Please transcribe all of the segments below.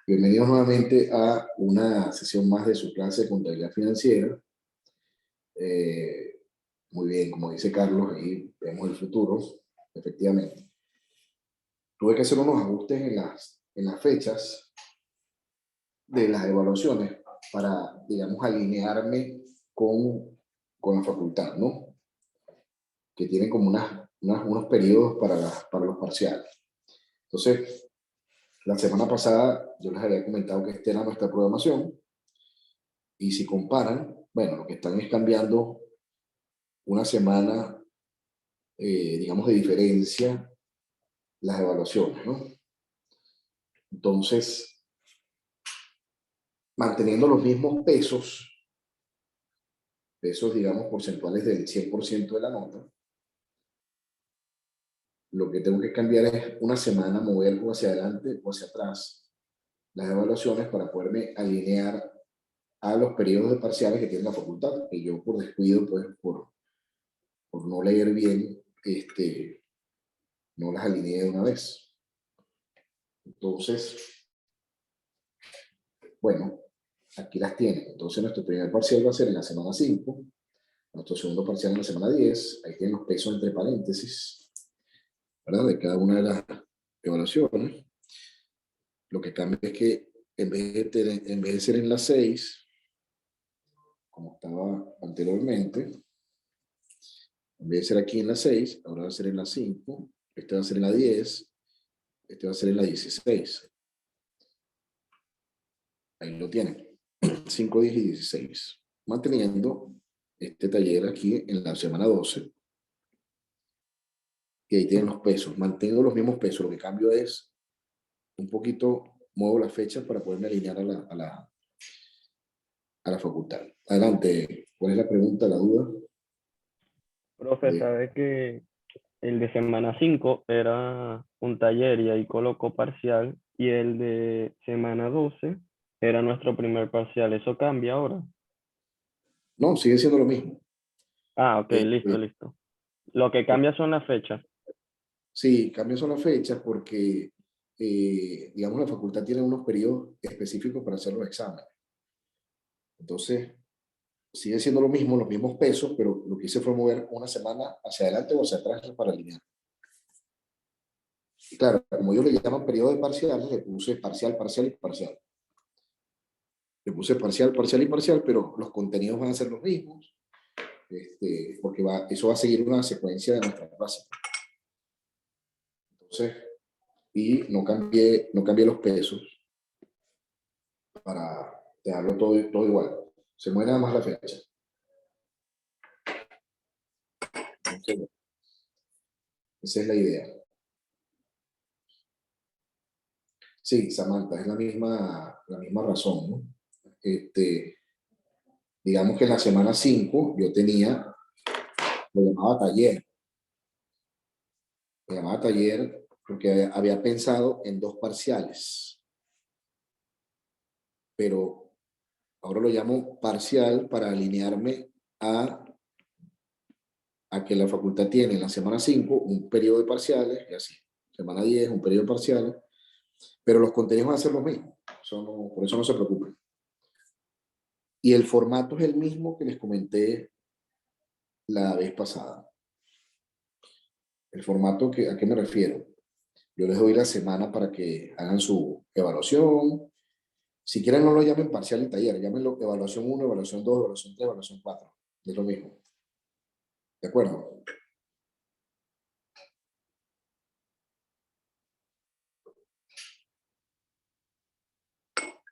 Bienvenidos nuevamente a una sesión más de su clase de contabilidad financiera. Eh, Muy bien, como dice Carlos, ahí vemos el futuro, efectivamente. Tuve que hacer unos ajustes en las fechas de las evaluaciones para, digamos, alinearme con la facultad, ¿no? Que tienen como unos periodos para los parciales. Entonces, la semana pasada yo les había comentado que esta era nuestra programación y si comparan, bueno, lo que están es cambiando una semana, digamos, de diferencia las evaluaciones, ¿no? Entonces, manteniendo los mismos pesos, digamos, porcentuales del 100% de la nota, lo que tengo que cambiar es una semana mover o hacia adelante o hacia atrás las evaluaciones para poderme alinear a los periodos de parciales que tiene la facultad, que yo por descuido, pues por no leer bien, no las alineé de una vez. Entonces, bueno, aquí las tienen. Entonces, nuestro primer parcial va a ser en la semana 5, nuestro segundo parcial en la semana 10. Ahí tienen los pesos entre paréntesis, ¿verdad? De cada una de las evaluaciones. Lo que cambia es que en vez de ser en la 6, como estaba anteriormente, en vez de ser aquí en la 6, ahora va a ser en la 5, este va a ser en la 10, este va a ser en la 16. Ahí lo tienen. 5, 10 y 16. Manteniendo este taller aquí en la semana 12. Y ahí tienen los pesos. Mantengo los mismos pesos. Lo que cambio es un poquito, muevo las fechas para poderme alinear a la facultad. Adelante. ¿Cuál es la pregunta, la duda? Profe, sabe que el de semana 5 era un taller y ahí colocó parcial, y el de semana 12 era nuestro primer parcial. ¿Eso cambia ahora? No, sigue siendo lo mismo. Ah, ok, listo, Este, listo. Lo que cambia son las fechas. sí, cambian son las fechas porque, digamos, la facultad tiene unos periodos específicos para hacer los exámenes. Entonces, sigue siendo lo mismo, los mismos pesos, pero lo que hice fue mover una semana hacia adelante o hacia atrás para alinear. Y claro, como ellos le llaman periodo de parciales, le puse parcial, parcial y parcial. Le puse parcial, parcial y parcial, pero los contenidos van a ser los mismos, porque eso va a seguir una secuencia de nuestra clase. Entonces, y no cambié los pesos para dejarlo todo igual. Se mueve nada más la fecha. Entonces, esa es la idea. Sí, Samantha, es la misma razón, ¿no? Digamos que en la semana 5 yo lo llamaba taller porque había pensado en 2 parciales, pero ahora lo llamo parcial para alinearme a que la facultad tiene en la semana 5 un periodo de parciales, y así, semana 10 un periodo de parciales, pero los contenidos van a ser los mismos, por eso no se preocupen. Y el formato es el mismo que les comenté la vez pasada. El formato, ¿a qué me refiero? Yo les doy la semana para que hagan su evaluación. Si quieren, no lo llamen parcial y taller, llámenlo evaluación 1, evaluación 2, evaluación 3, evaluación 4. Es lo mismo. ¿De acuerdo?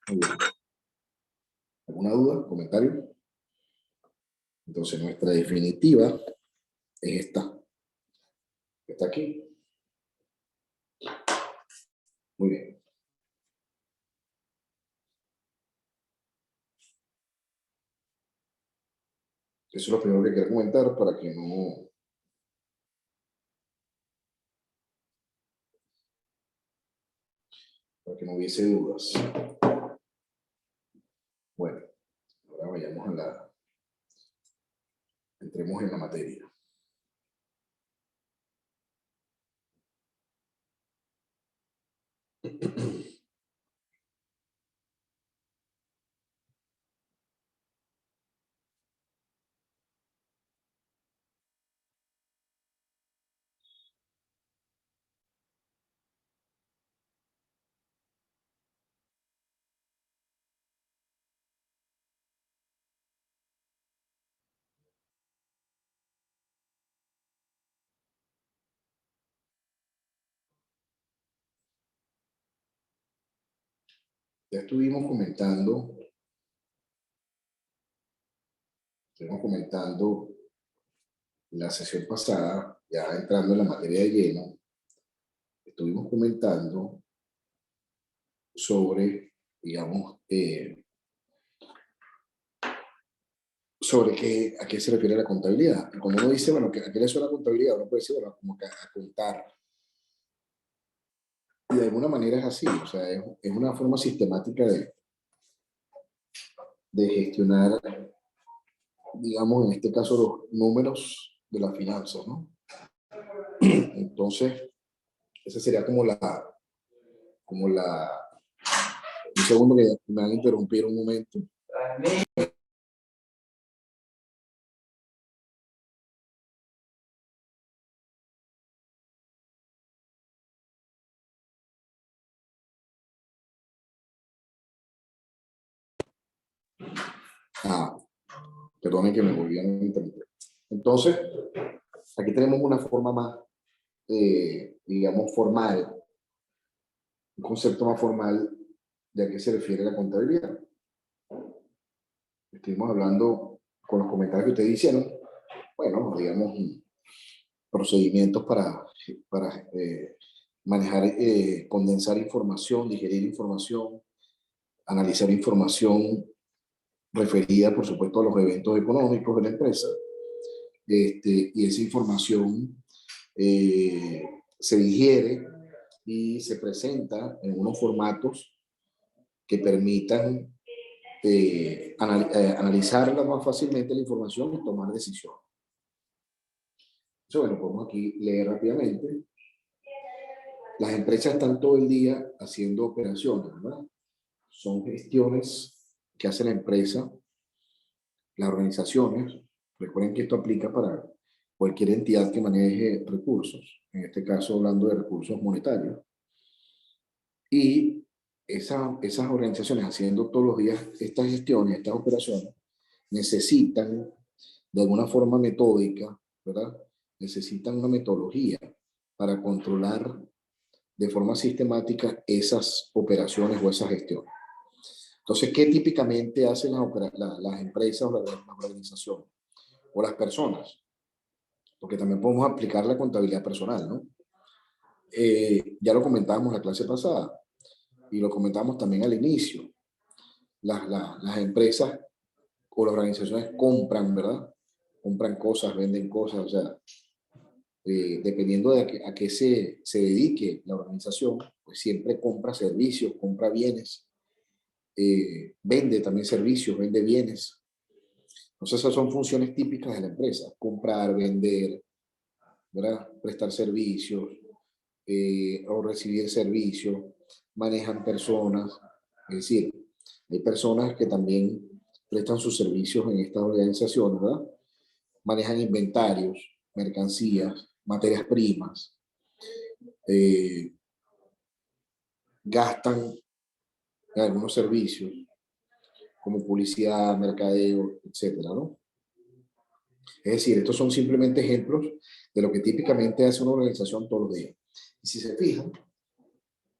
Muy bien. ¿Alguna duda? ¿Comentario? Entonces, nuestra definitiva es esta. Está aquí. Muy bien. Eso es lo primero que quiero comentar para que no hubiese dudas. Bueno, ahora entremos en la materia. ya estuvimos comentando la sesión pasada, ya entrando en la materia de lleno, estuvimos comentando sobre, digamos, sobre a qué se refiere la contabilidad. Y cuando uno dice, bueno, ¿a qué le suena la contabilidad? Uno puede decir, bueno, como que a contar. Y de alguna manera es así, o sea, es una forma sistemática de gestionar, digamos, en este caso, los números de las finanzas, ¿no? Entonces, esa sería un segundo que me van a interrumpir un momento. Ah, perdonen que me volvían a interrumpir. Entonces, aquí tenemos una forma más, digamos, formal, un concepto más formal de a qué se refiere la contabilidad. Estuvimos hablando con los comentarios que ustedes hicieron, bueno, digamos, procedimientos para manejar, condensar información, digerir información, analizar información referida, por supuesto, a los eventos económicos de la empresa. Y esa información se digiere y se presenta en unos formatos que permitan analizarla más fácilmente la información y tomar decisiones. Eso, bueno, podemos aquí leer rápidamente. Las empresas están todo el día haciendo operaciones, ¿verdad? Son gestiones que hace la empresa, las organizaciones. Recuerden que esto aplica para cualquier entidad que maneje recursos, en este caso hablando de recursos monetarios. Y esas organizaciones haciendo todos los días estas gestiones, estas operaciones, necesitan de alguna forma metódica, ¿verdad? Necesitan una metodología para controlar de forma sistemática esas operaciones o esas gestiones. Entonces, ¿qué típicamente hacen las empresas o las organizaciones o las personas? Porque también podemos aplicar la contabilidad personal, ¿no? Ya lo comentábamos en la clase pasada y lo comentamos también al inicio. Las empresas o las organizaciones compran, ¿verdad? Compran cosas, venden cosas, o sea, dependiendo de a qué se dedique la organización, pues siempre compra servicios, compra bienes, vende también servicios, vende bienes. Entonces esas son funciones típicas de la empresa: comprar, vender, ¿verdad? Prestar servicios o recibir servicios, manejan personas, es decir, hay personas que también prestan sus servicios en estas organizaciones, ¿verdad? Manejan inventarios, mercancías, materias primas, gastan en algunos servicios como publicidad, mercadeo, etcétera, ¿no? Es decir, estos son simplemente ejemplos de lo que típicamente hace una organización todos los días. Y si se fijan,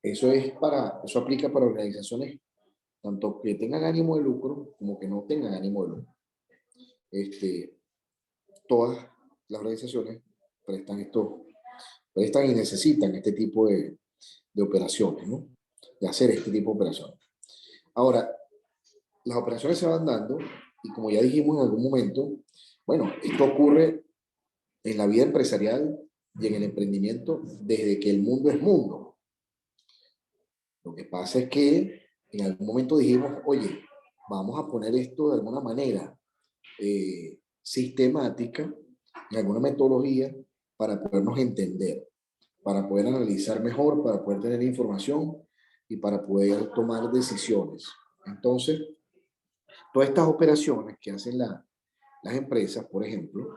eso aplica para organizaciones tanto que tengan ánimo de lucro como que no tengan ánimo de lucro. Todas las organizaciones prestan y necesitan este tipo de operaciones, ¿no? De hacer este tipo de operaciones. Ahora, las operaciones se van dando y, como ya dijimos en algún momento, bueno, esto ocurre en la vida empresarial y en el emprendimiento desde que el mundo es mundo. Lo que pasa es que en algún momento dijimos, oye, vamos a poner esto de alguna manera sistemática, en alguna metodología, para podernos entender, para poder analizar mejor, para poder tener información y para poder tomar decisiones. Entonces, todas estas operaciones que hacen las empresas, por ejemplo,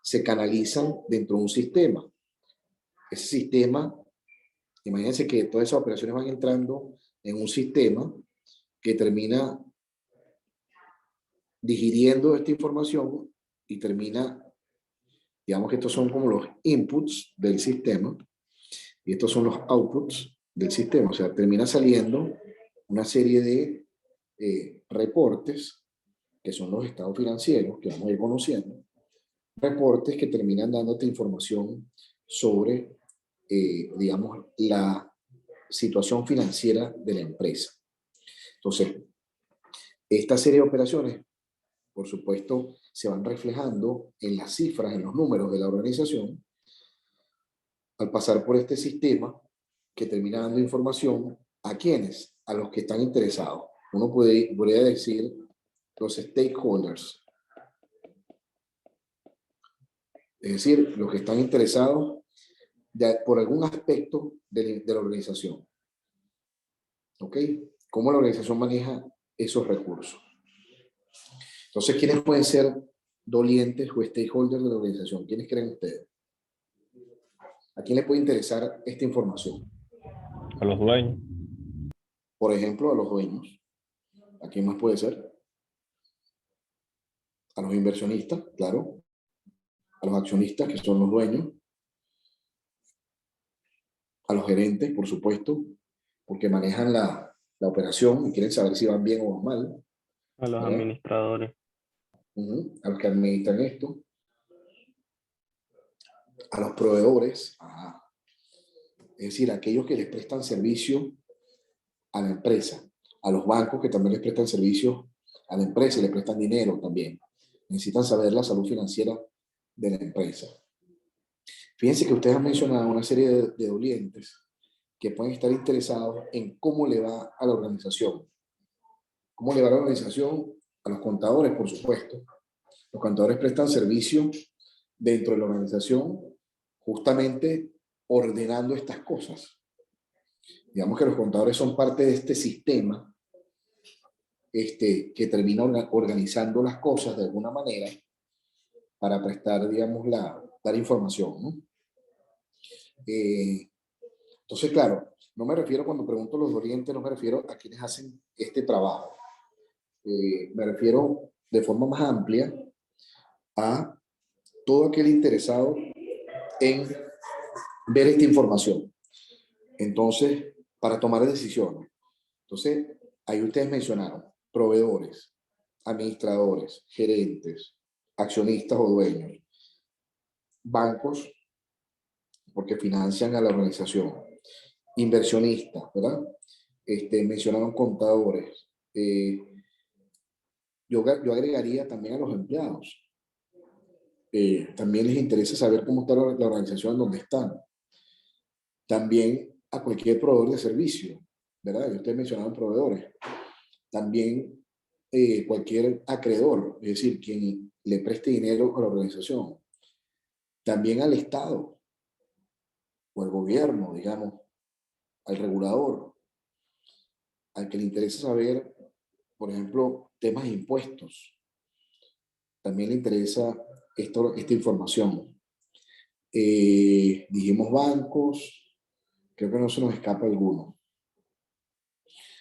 se canalizan dentro de un sistema. Ese sistema, imagínense que todas esas operaciones van entrando en un sistema que termina digiriendo esta información y termina, digamos que estos son como los inputs del sistema y estos son los outputs del sistema. O sea, termina saliendo una serie de reportes, que son los estados financieros, que vamos a ir conociendo, reportes que terminan dándote información sobre, digamos, la situación financiera de la empresa. Entonces, esta serie de operaciones, por supuesto, se van reflejando en las cifras, en los números de la organización, al pasar por este sistema que termina dando información a quienes, a los que están interesados. Uno podría decir los stakeholders, es decir, los que están interesados por algún aspecto de la organización. ¿Ok? ¿Cómo la organización maneja esos recursos? Entonces, ¿quiénes pueden ser dolientes o stakeholders de la organización? ¿Quiénes creen ustedes? ¿A quién le puede interesar esta información? A los dueños. Por ejemplo, a los dueños. ¿A quién más puede ser? A los inversionistas, claro. A los accionistas, que son los dueños. A los gerentes, por supuesto, porque manejan la operación y quieren saber si van bien o van mal, A los ¿verdad? administradores. A los que administran esto. A los proveedores. Ajá. Es decir, a aquellos que les prestan servicio a la empresa. A los bancos que también les prestan servicio a la empresa y le prestan dinero también. Necesitan saber la salud financiera de la empresa. Fíjense que ustedes han mencionado una serie de dolientes que pueden estar interesados en cómo le va a la organización. ¿Cómo le va a la organización? A los contadores, por supuesto. Los contadores prestan servicio dentro de la organización justamente ordenando estas cosas. Digamos que los contadores son parte de este sistema que termina organizando las cosas de alguna manera para prestar, digamos, dar información, ¿no? Entonces, claro, no me refiero cuando pregunto los dolientes, no me refiero a quienes hacen este trabajo. Me refiero de forma más amplia a todo aquel interesado en ver esta información. Entonces, para tomar decisiones. Entonces, ahí ustedes mencionaron proveedores, administradores, gerentes, accionistas o dueños, bancos, porque financian a la organización, inversionistas, ¿verdad? Mencionaron contadores. Yo agregaría también a los empleados. También les interesa saber cómo está la organización donde están. También a cualquier proveedor de servicio, ¿verdad? Y ustedes mencionaron proveedores. También cualquier acreedor, es decir, quien le preste dinero a la organización. También al Estado o al gobierno, digamos, al regulador, al que le interesa saber, por ejemplo, temas de impuestos. También le interesa esta información. Dijimos bancos, creo que no se nos escapa alguno.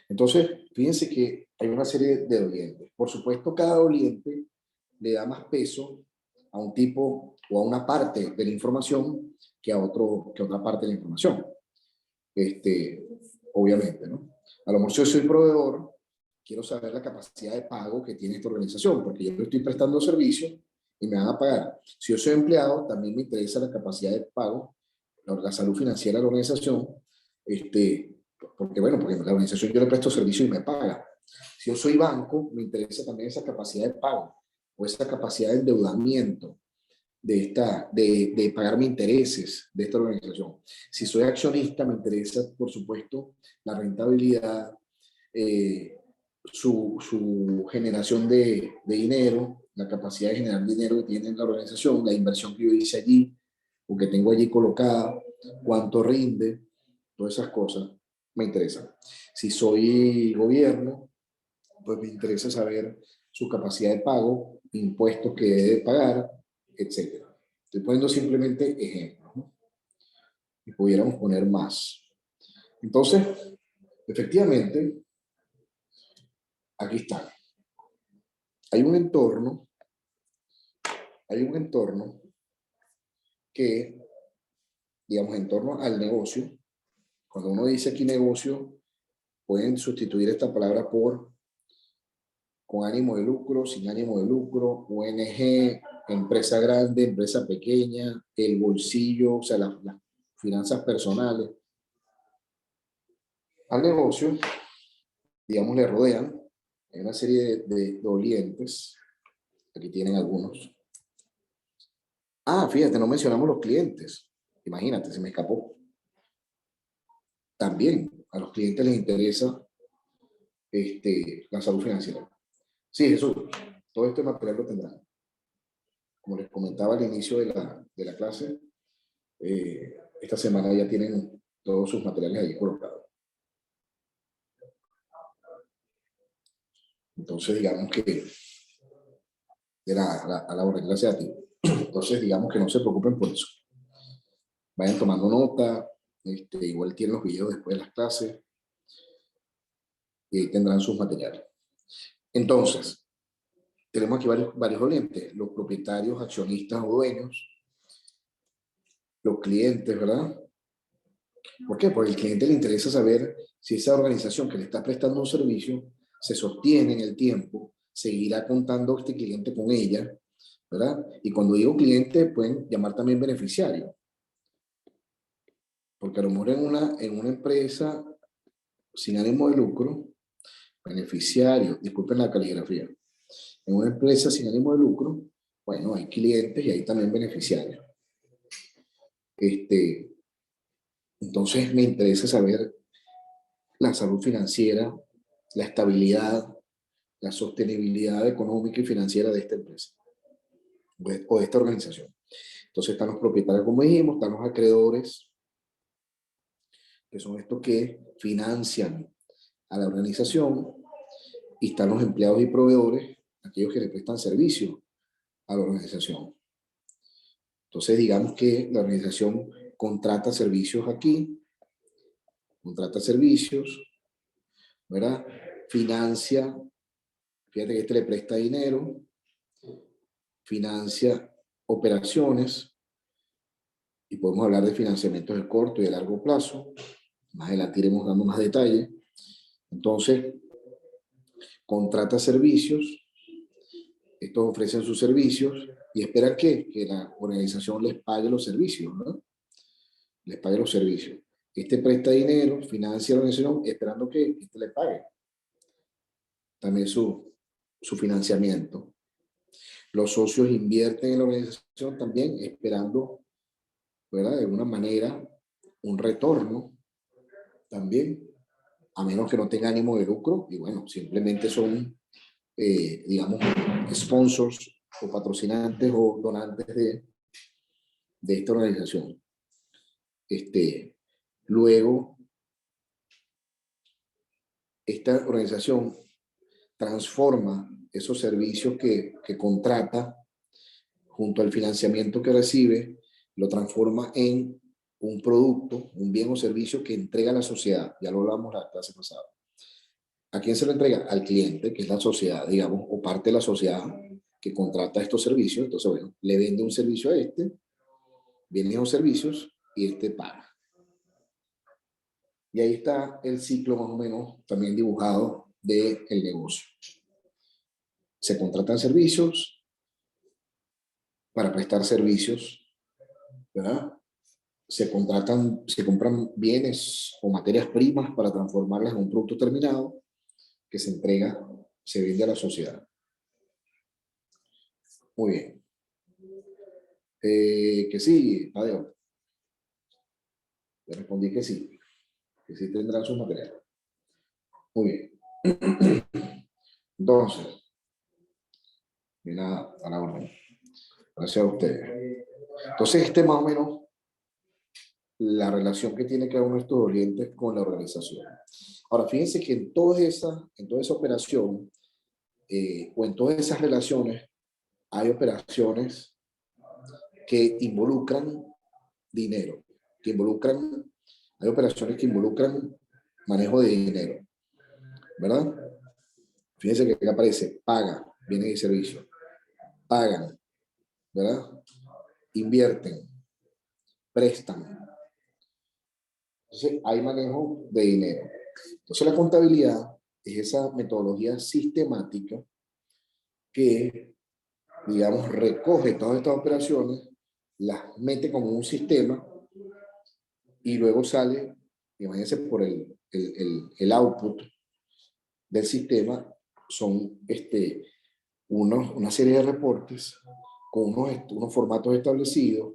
Entonces, fíjense que hay una serie de dolientes. Por supuesto, cada doliente le da más peso a un tipo o a una parte de la información que a otra parte de la información. Obviamente, ¿no? A lo mejor si yo soy proveedor, quiero saber la capacidad de pago que tiene esta organización, porque yo le estoy prestando servicio y me van a pagar. Si yo soy empleado, también me interesa la capacidad de pago, la salud financiera de la organización, porque bueno, porque la organización yo le presto servicio y me paga. Si yo soy banco, me interesa también esa capacidad de pago o esa capacidad de endeudamiento de pagarme intereses de esta organización. Si soy accionista, me interesa, por supuesto, la rentabilidad, su generación de dinero, la capacidad de generar dinero que tiene la organización, la inversión que yo hice allí o que tengo allí colocada, cuánto rinde, todas esas cosas me interesan. Si soy gobierno, pues me interesa saber su capacidad de pago, impuestos que debe pagar, etcétera. Estoy poniendo simplemente ejemplos, ¿no? Y pudiéramos poner más. Entonces, efectivamente, aquí está. Hay un entorno que, digamos, en torno al negocio, cuando uno dice aquí negocio, pueden sustituir esta palabra por con ánimo de lucro, sin ánimo de lucro, ONG, empresa grande, empresa pequeña, el bolsillo, o sea, las finanzas personales. Al negocio, digamos, le rodean una serie de dolientes. Aquí tienen algunos. Ah, fíjate, no mencionamos los clientes. Imagínate, se me escapó. También a los clientes les interesa la salud financiera. Sí, Jesús, todo este material lo tendrán. Como les comentaba al inicio de la clase, esta semana ya tienen todos sus materiales ahí colocados. Entonces, digamos que a la hora, gracias a ti. Entonces, digamos que no se preocupen por eso. Vayan tomando nota, igual tienen los videos después de las clases y ahí tendrán sus materiales. Entonces, tenemos aquí varios dolientes, los propietarios, accionistas o dueños, los clientes, ¿verdad? ¿Por qué? Porque al cliente le interesa saber si esa organización que le está prestando un servicio se sostiene en el tiempo, seguirá contando este cliente con ella, ¿verdad? Y cuando digo cliente, pueden llamar también beneficiario. Porque a lo mejor en una empresa sin ánimo de lucro, beneficiario, disculpen la caligrafía, en una empresa sin ánimo de lucro, bueno, hay clientes y hay también beneficiarios. Entonces me interesa saber la salud financiera, la estabilidad, la sostenibilidad económica y financiera de esta empresa o de esta organización. Entonces están los propietarios, como dijimos, están los acreedores, que son estos que financian a la organización, y están los empleados y proveedores, aquellos que le prestan servicio a la organización. Entonces digamos que la organización contrata servicios aquí, contrata servicios, ¿verdad? Financia, fíjate que este le presta dinero, financia operaciones, y podemos hablar de financiamientos de corto y de largo plazo. Más adelante iremos dando más detalles. Entonces, contrata servicios, estos ofrecen sus servicios y esperan que la organización les pague los servicios, ¿no? Les pague los servicios. Este presta dinero, financia la organización, esperando que este le pague también su financiamiento. Los socios invierten en la organización también, esperando, ¿verdad? De alguna manera, un retorno también, a menos que no tenga ánimo de lucro, y bueno, simplemente son, digamos, sponsors o patrocinantes o donantes de esta organización. Luego, esta organización transforma esos servicios que contrata junto al financiamiento que recibe, lo transforma en un producto, un bien o servicio que entrega a la sociedad. Ya lo hablamos la clase pasada. ¿A quién se lo entrega? Al cliente, que es la sociedad, digamos, o parte de la sociedad que contrata estos servicios. Entonces, bueno, le vende un servicio a vienen esos servicios y paga. Y ahí está el ciclo más o menos también dibujado del negocio. Se contratan servicios para prestar servicios, ¿verdad? Se compran bienes o materias primas para transformarlas en un producto terminado que se entrega, se vende a la sociedad. Muy bien. Que sí, Tadeo. Le respondí que sí tendrán sus materiales. Muy bien. Entonces, viene a la orden. Gracias a ustedes. Entonces, más o menos la relación que tiene cada uno de estos dolientes con la organización. Ahora, fíjense que en toda esa operación o en todas esas relaciones hay operaciones que involucran dinero, hay operaciones que involucran manejo de dinero, ¿verdad? Fíjense que acá aparece paga, bienes y servicios, pagan, ¿verdad? Invierten, prestan. Entonces, hay manejo de dinero. Entonces la contabilidad es esa metodología sistemática que, digamos, recoge todas estas operaciones, las mete como un sistema y luego sale, imagínense por el output del sistema, son una serie de reportes con unos formatos establecidos,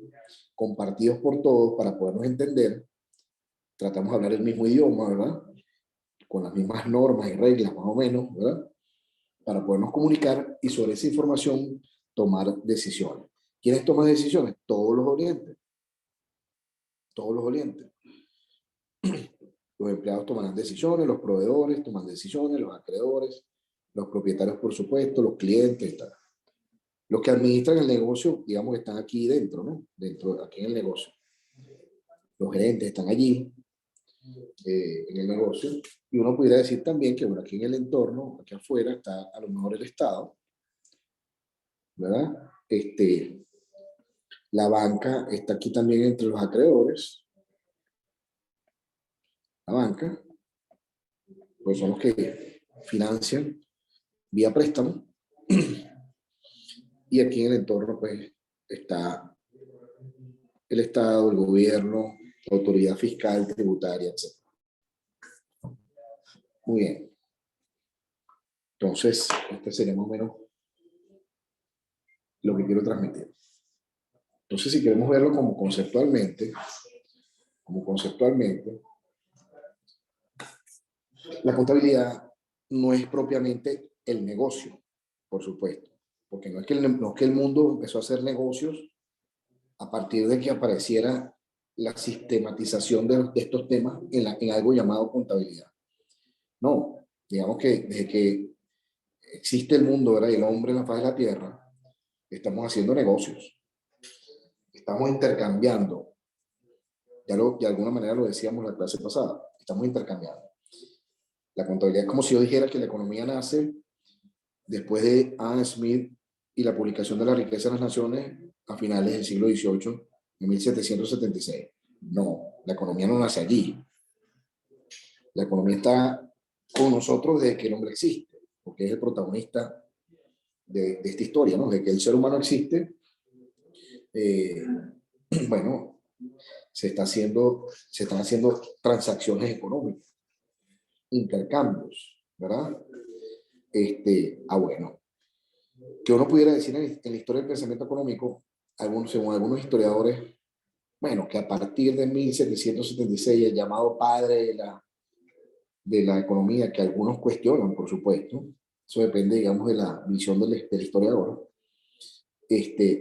compartidos por todos para podernos entender. Tratamos de hablar el mismo idioma, ¿verdad? Con las mismas normas y reglas, más o menos, ¿verdad? Para podernos comunicar y sobre esa información tomar decisiones. ¿Quiénes toman decisiones? Todos los orientes. Todos los orientes. Los empleados tomarán decisiones, los proveedores toman decisiones, los acreedores, los propietarios, por supuesto, los clientes, tal. Los que administran el negocio, digamos que están aquí dentro, ¿no? Dentro, aquí en el negocio. Los gerentes están allí, en el negocio. Y uno pudiera decir también que, bueno, aquí en el entorno, aquí afuera, está a lo mejor el Estado, ¿verdad? La banca está aquí también entre los acreedores. La banca, pues son los que financian vía préstamo. Y aquí en el entorno, pues, está el Estado, el gobierno, la autoridad fiscal, tributaria, etc. Muy bien. Entonces, este sería más o menos lo que quiero transmitir. Entonces, si queremos verlo como conceptualmente, la contabilidad no es propiamente el negocio, por supuesto, porque no es que el mundo empezó a hacer negocios a partir de que apareciera la sistematización de estos temas en algo llamado contabilidad. No, digamos que desde que existe el mundo, ¿verdad? Y el hombre en la faz de la tierra, estamos haciendo negocios, estamos intercambiando. De alguna manera lo decíamos en la clase pasada, estamos intercambiando. La contabilidad es como si yo dijera que la economía nace después de Adam Smith y la publicación de la riqueza de las naciones a finales del siglo XVIII, en 1776. No, la economía no nace allí. La economía está con nosotros desde que el hombre existe, porque es el protagonista de esta historia, ¿no? De que el ser humano existe, eh, bueno, se están haciendo transacciones económicas, intercambios, ¿verdad? Bueno, que uno pudiera decir en la historia del pensamiento económico, según algunos historiadores, bueno, que a partir de 1776, el llamado padre de la economía, que algunos cuestionan, por supuesto, eso depende, digamos, de la visión del historiador,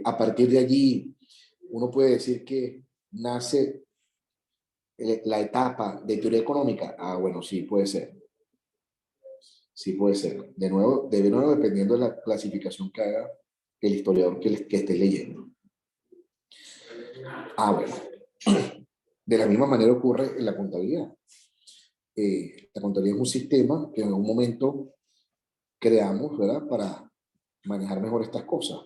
a partir de allí, uno puede decir que nace la etapa de teoría económica. Ah, bueno, sí, puede ser. Sí, puede ser. De nuevo, dependiendo de la clasificación que haga el historiador que esté leyendo. Ah, bueno. De la misma manera ocurre en la contabilidad. La contabilidad es un sistema que en algún momento creamos, ¿verdad? Para manejar mejor estas cosas.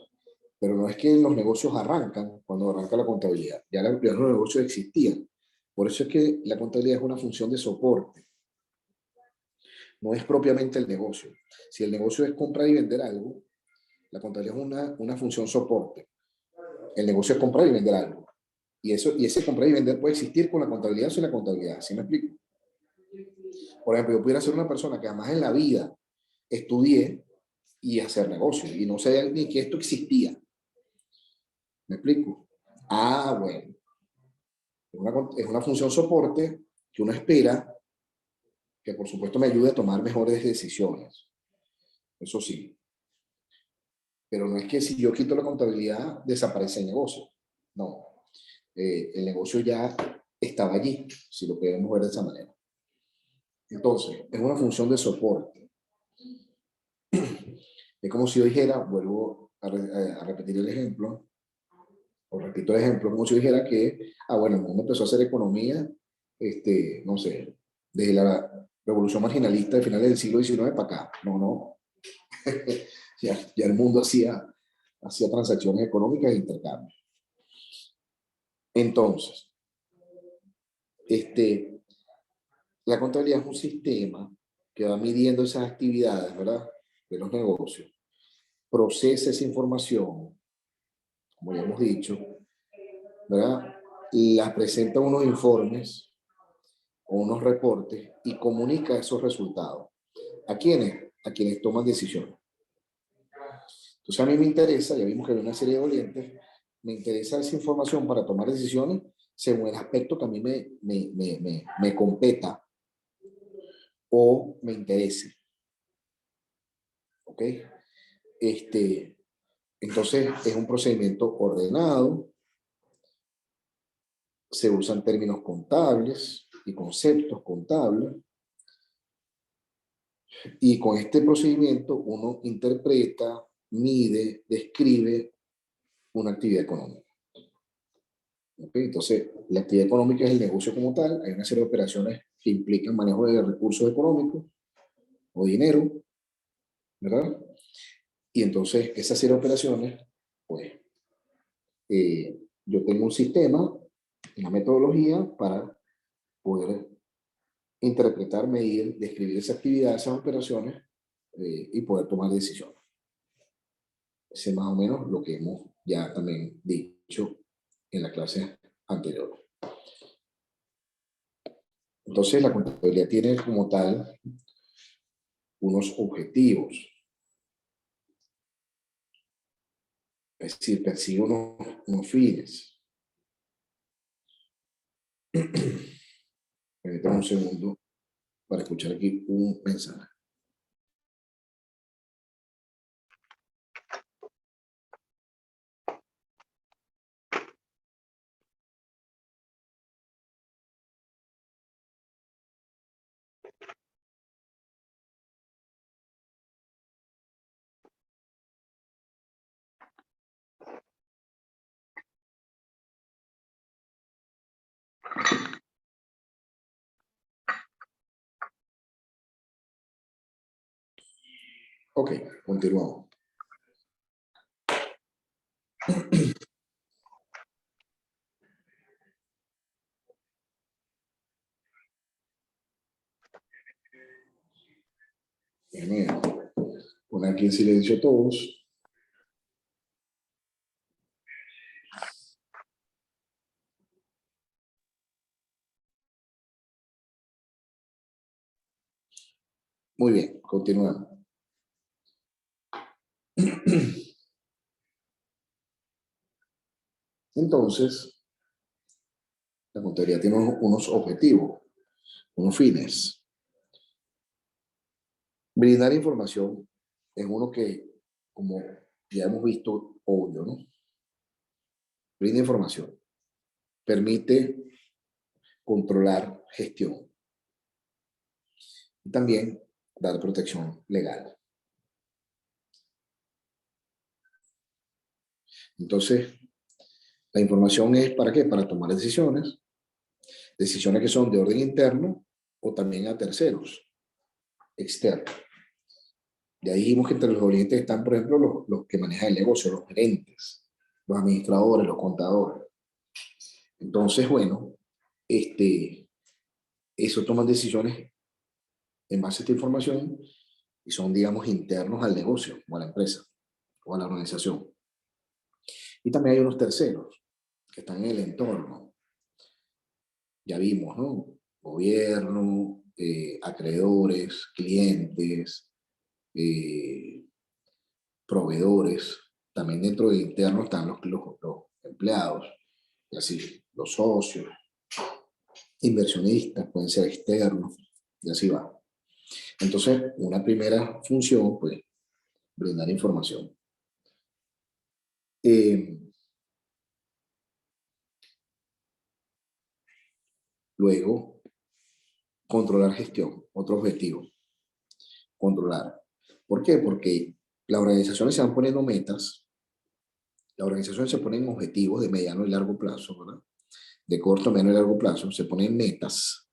Pero no es que los negocios arrancan cuando arranca la contabilidad. Ya los negocios existían. Por eso es que la contabilidad es una función de soporte. No es propiamente el negocio. Si el negocio es comprar y vender algo, la contabilidad es una función soporte. El negocio es comprar y vender algo. Y ese comprar y vender puede existir con la contabilidad o sin la contabilidad. ¿Sí me explico? Por ejemplo, yo pudiera ser una persona que además en la vida estudié y hacer negocios y no sabía ni que esto existía. ¿Me explico? Ah, bueno. Es una función soporte que uno espera que por supuesto me ayude a tomar mejores decisiones. Eso sí. Pero no es que si yo quito la contabilidad desaparece el negocio. No. El negocio ya estaba allí, si lo podemos ver de esa manera. Entonces, es una función de soporte. Es como si yo dijera, vuelvo a repetir el ejemplo, o repito el ejemplo, como si yo dijera que, bueno, el mundo empezó a hacer economía, no sé, desde la revolución marginalista de finales del siglo XIX para acá. No, no. ya el mundo hacía transacciones económicas e intercambios. Entonces, La contabilidad es un sistema que va midiendo esas actividades, ¿verdad? De los negocios, procesa esa información, como ya hemos dicho, ¿verdad? La presenta unos informes o unos reportes y comunica esos resultados. ¿A quiénes? A quienes toman decisiones. Entonces a mí me interesa, ya vimos que hay una serie de dolientes, me interesa esa información para tomar decisiones según el aspecto que a mí me competa o me interese. ¿Ok? Entonces es un procedimiento ordenado, se usan términos contables y conceptos contables, y con este procedimiento uno interpreta, mide, describe una actividad económica. ¿Okay? Entonces, la actividad económica es el negocio como tal, hay una serie de operaciones que implican manejo de recursos económicos o dinero, ¿verdad? Y entonces, esa serie de operaciones, pues, yo tengo un sistema, una metodología para poder interpretar, medir, describir esa actividad, esas operaciones y poder tomar decisiones. Ese es más o menos lo que hemos ya también dicho en la clase anterior. Entonces, la contabilidad tiene como tal unos objetivos, es decir, persigue unos fines. Permítame un segundo para escuchar aquí un mensaje. Ok, continuamos. Déjenme poner aquí en silencio todos. Muy bien, continuamos. Entonces, la contabilidad tiene unos objetivos, unos fines. Brindar información es uno que, como ya hemos visto, obvio, ¿no? Brinda información, permite controlar gestión y también dar protección legal. Entonces, la información es ¿para qué? Para tomar decisiones, decisiones que son de orden interno o también a terceros, externos. Ya dijimos que entre los orientes están, por ejemplo, los que manejan el negocio, los gerentes, los administradores, los contadores. Entonces, bueno, eso toman decisiones en base a esta información y son, digamos, internos al negocio o a la empresa o a la organización. Y también hay unos terceros que están en el entorno. Ya vimos, ¿no? Gobierno, acreedores, clientes, proveedores. También dentro de interno están los empleados, y así, los socios, inversionistas, pueden ser externos, y así va. Entonces, una primera función, pues, brindar información. Luego, controlar gestión, otro objetivo, controlar. ¿Por qué? Porque las organizaciones se van poniendo metas, las organizaciones se ponen objetivos de mediano y largo plazo, ¿verdad? De corto, mediano y largo plazo, se ponen metas.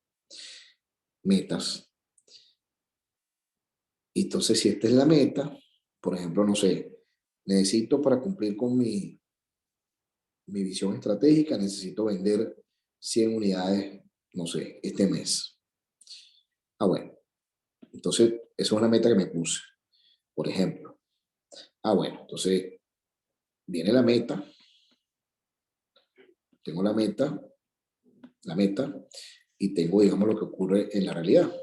Y entonces, si esta es la meta, por ejemplo, no sé, necesito para cumplir con mi visión estratégica, necesito vender 100 unidades, no sé, este mes. Bueno, entonces esa es una meta que me puse, por ejemplo. Bueno, entonces viene la meta, tengo la meta, y tengo, digamos, lo que ocurre en la realidad.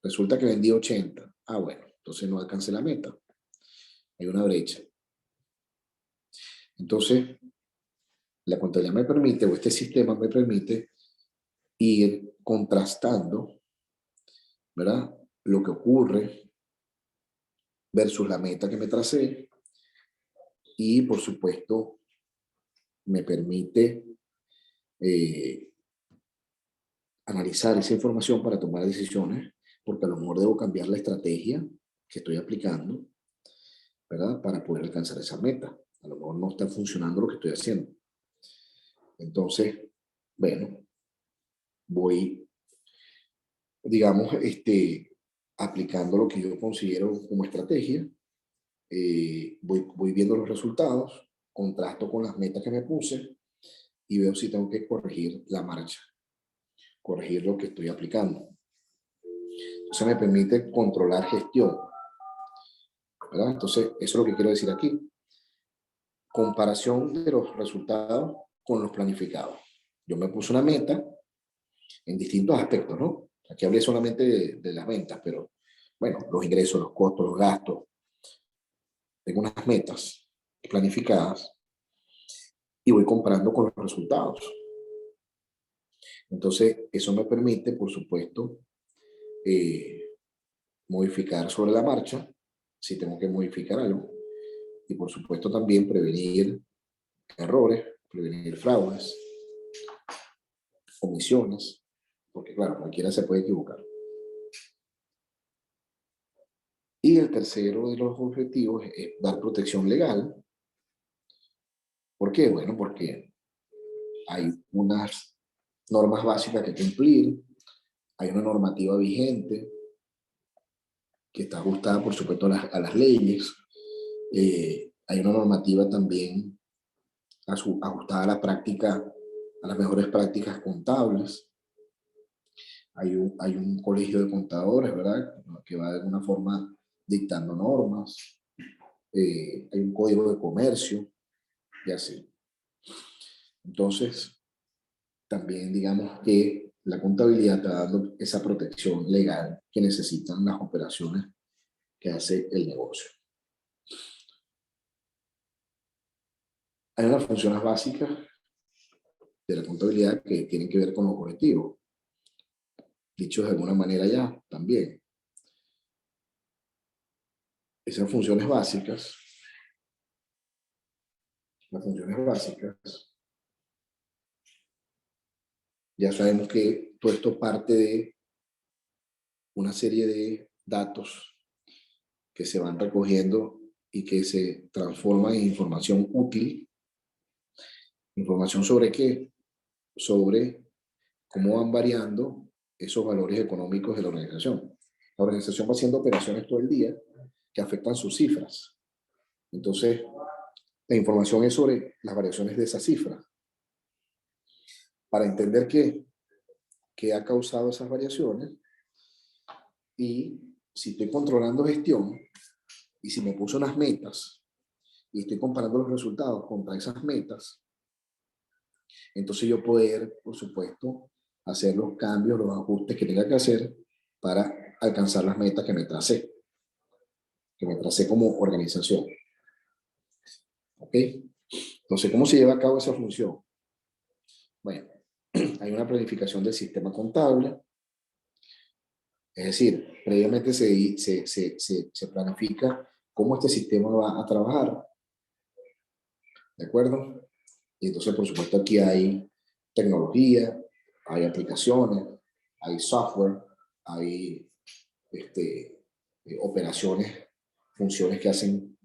Resulta que vendí 80. Bueno, entonces no alcancé la meta. Hay una brecha. Entonces, la contabilidad me permite, o este sistema me permite, ir contrastando, ¿verdad? Lo que ocurre versus la meta que me tracé, y por supuesto me permite analizar esa información para tomar decisiones, porque a lo mejor debo cambiar la estrategia que estoy aplicando, ¿verdad? Para poder alcanzar esa meta. A lo mejor no está funcionando lo que estoy haciendo. Entonces, bueno, voy, digamos, aplicando lo que yo considero como estrategia. Voy viendo los resultados, contrasto con las metas que me puse y veo si tengo que corregir la marcha, corregir lo que estoy aplicando. Entonces me permite controlar gestión, ¿verdad? Entonces, eso es lo que quiero decir aquí. Comparación de los resultados con los planificados. Yo me puse una meta en distintos aspectos, ¿no? Aquí hablé solamente de las ventas, pero bueno, los ingresos, los costos, los gastos. Tengo unas metas planificadas y voy comparando con los resultados. Entonces, eso me permite, por supuesto, modificar sobre la marcha, si tengo que modificar algo, y por supuesto también prevenir errores, prevenir fraudes, omisiones, porque claro, cualquiera se puede equivocar. Y el tercero de los objetivos es dar protección legal. ¿Por qué? Bueno, porque hay unas normas básicas que cumplir, hay una normativa vigente que está ajustada, por supuesto, a las leyes. Hay una normativa también ajustada a la práctica, a las mejores prácticas contables. Hay un colegio de contadores, ¿verdad? Que va de alguna forma dictando normas. Hay un código de comercio y así. Entonces, también digamos que la contabilidad está dando esa protección legal que necesitan las operaciones que hace el negocio. Hay unas funciones básicas de la contabilidad que tienen que ver con los objetivos. Dicho de alguna manera ya, también. Esas funciones básicas, las funciones básicas, ya sabemos que todo esto parte de una serie de datos que se van recogiendo y que se transforman en información útil. ¿Información sobre qué? Sobre cómo van variando esos valores económicos de la organización. La organización va haciendo operaciones todo el día que afectan sus cifras. Entonces, la información es sobre las variaciones de esas cifras. Para entender qué ha causado esas variaciones, y si estoy controlando gestión, y si me puse unas metas, y estoy comparando los resultados contra esas metas, entonces yo poder, por supuesto, hacer los cambios, los ajustes que tenga que hacer para alcanzar las metas que me tracé como organización. ¿Ok? Entonces, ¿cómo se lleva a cabo esa función? Bueno, hay una planificación del sistema contable, es decir, previamente se planifica cómo este sistema va a trabajar, ¿de acuerdo? Y entonces, por supuesto, aquí hay tecnología, hay aplicaciones, hay software, hay operaciones, funciones que hacen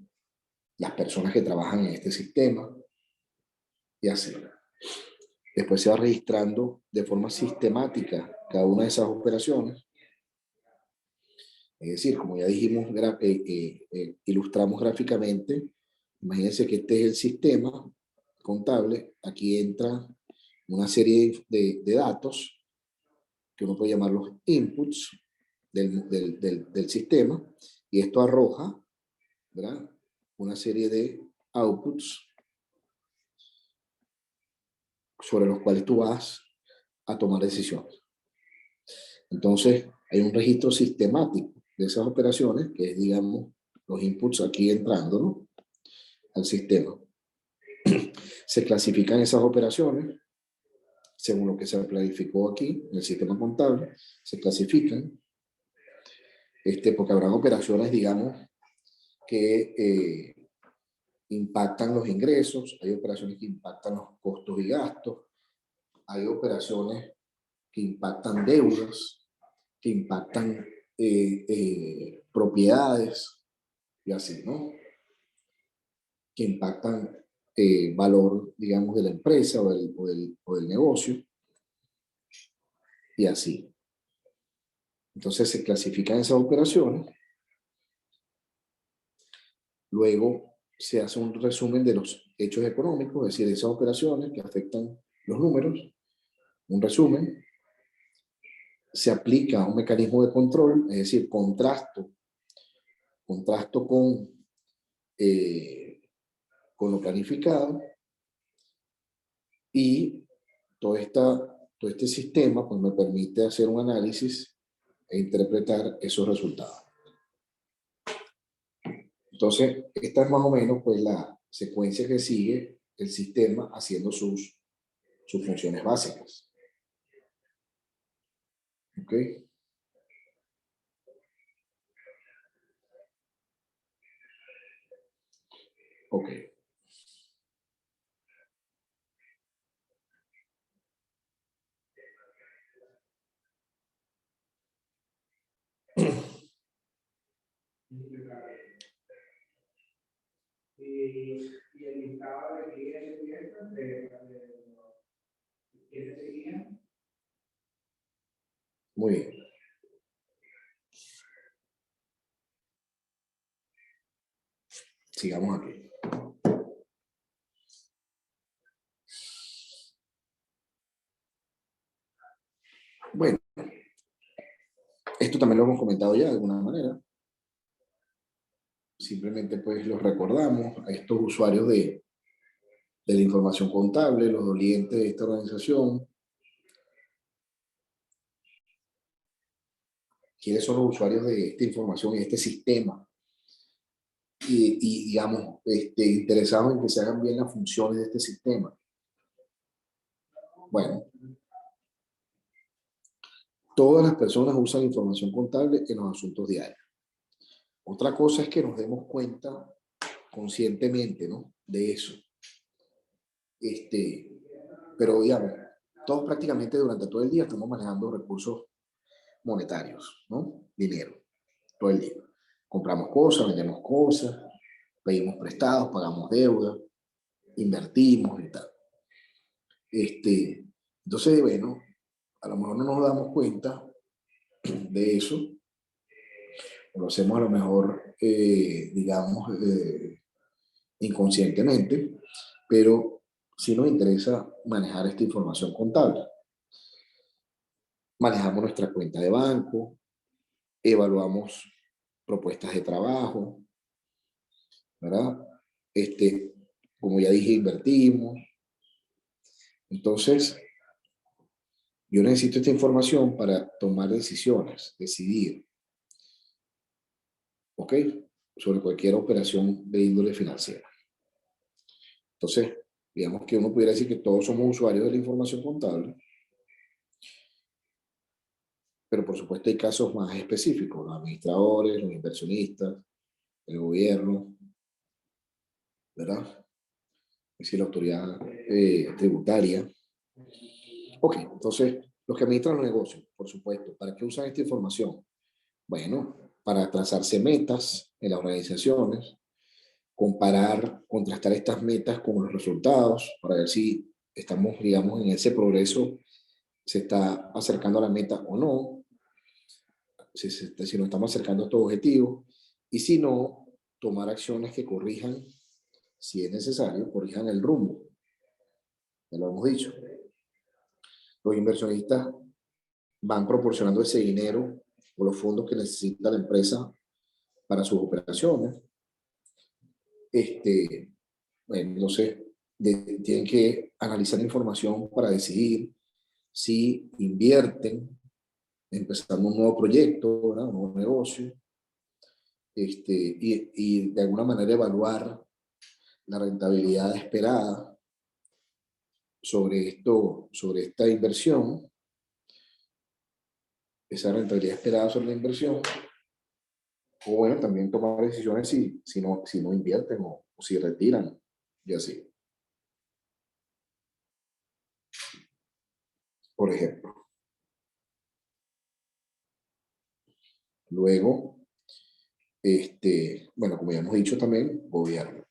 las personas que trabajan en este sistema, y así. Después se va registrando de forma sistemática cada una de esas operaciones. Es decir, como ya dijimos, ilustramos gráficamente, imagínense que este es el sistema contable, aquí entra una serie de datos que uno puede llamar los inputs del sistema, y esto arroja, ¿verdad?, una serie de outputs sobre los cuales tú vas a tomar decisiones. Entonces, hay un registro sistemático de esas operaciones, que es, digamos, los inputs aquí entrando, ¿no?, al sistema. Se clasifican esas operaciones según lo que se planificó aquí en el sistema contable, se clasifican, porque habrán operaciones, digamos, que impactan los ingresos, hay operaciones que impactan los costos y gastos, hay operaciones que impactan deudas, que impactan propiedades, y así, ¿no? Que impactan valor, digamos, de la empresa o del negocio, y así. Entonces se clasifican esas operaciones, luego se hace un resumen de los hechos económicos, es decir, esas operaciones que afectan los números, un resumen, se aplica un mecanismo de control, es decir, contrasto con lo planificado, y todo este sistema pues, me permite hacer un análisis e interpretar esos resultados. Entonces, esta es más o menos pues, la secuencia que sigue el sistema haciendo sus funciones básicas. ¿Ok? Ok. Y el listado de clientes y clientes ¿quiénes seguían? Muy bien. Sigamos aquí. Bueno, esto también lo hemos comentado ya de alguna manera. Simplemente pues los recordamos a estos usuarios de la información contable, los dolientes de esta organización. ¿Quiénes son los usuarios de esta información y este sistema? Y digamos, interesados en que se hagan bien las funciones de este sistema. Bueno, todas las personas usan información contable en los asuntos diarios. Otra cosa es que nos demos cuenta conscientemente, ¿no?, de eso. Pero digamos, todos prácticamente durante todo el día estamos manejando recursos monetarios, ¿no? Dinero, todo el día. Compramos cosas, vendemos cosas, pedimos prestados, pagamos deuda, invertimos y tal. Entonces, bueno, a lo mejor no nos damos cuenta de eso, lo hacemos a lo mejor, digamos, inconscientemente, pero sí nos interesa manejar esta información contable. Manejamos nuestra cuenta de banco, evaluamos propuestas de trabajo, ¿verdad? Como ya dije, invertimos. Entonces, yo necesito esta información para tomar decisiones, decidir, ¿ok?, sobre cualquier operación de índole financiera. Entonces, digamos que uno pudiera decir que todos somos usuarios de la información contable, pero por supuesto hay casos más específicos, los administradores, los inversionistas, el gobierno, ¿verdad? Es decir, la autoridad tributaria. Ok, entonces, los que administran los negocios, por supuesto, ¿para qué usan esta información? Bueno, para trazarse metas en las organizaciones, comparar, contrastar estas metas con los resultados, para ver si estamos, digamos, en ese progreso, se está acercando a la meta o no, si nos estamos acercando a estos objetivos, y si no, tomar acciones que corrijan, si es necesario, corrijan el rumbo. Ya lo hemos dicho. Los inversionistas van proporcionando ese dinero o los fondos que necesita la empresa para sus operaciones. Bueno, entonces, tienen que analizar la información para decidir si invierten, empezando un nuevo proyecto, ¿verdad? Un nuevo negocio, y de alguna manera evaluar la rentabilidad esperada sobre esta inversión, esa rentabilidad esperada sobre la inversión, o bueno, también tomar decisiones si no invierten o si retiran, y así. Por ejemplo. Luego, bueno, como ya hemos dicho también, gobierno.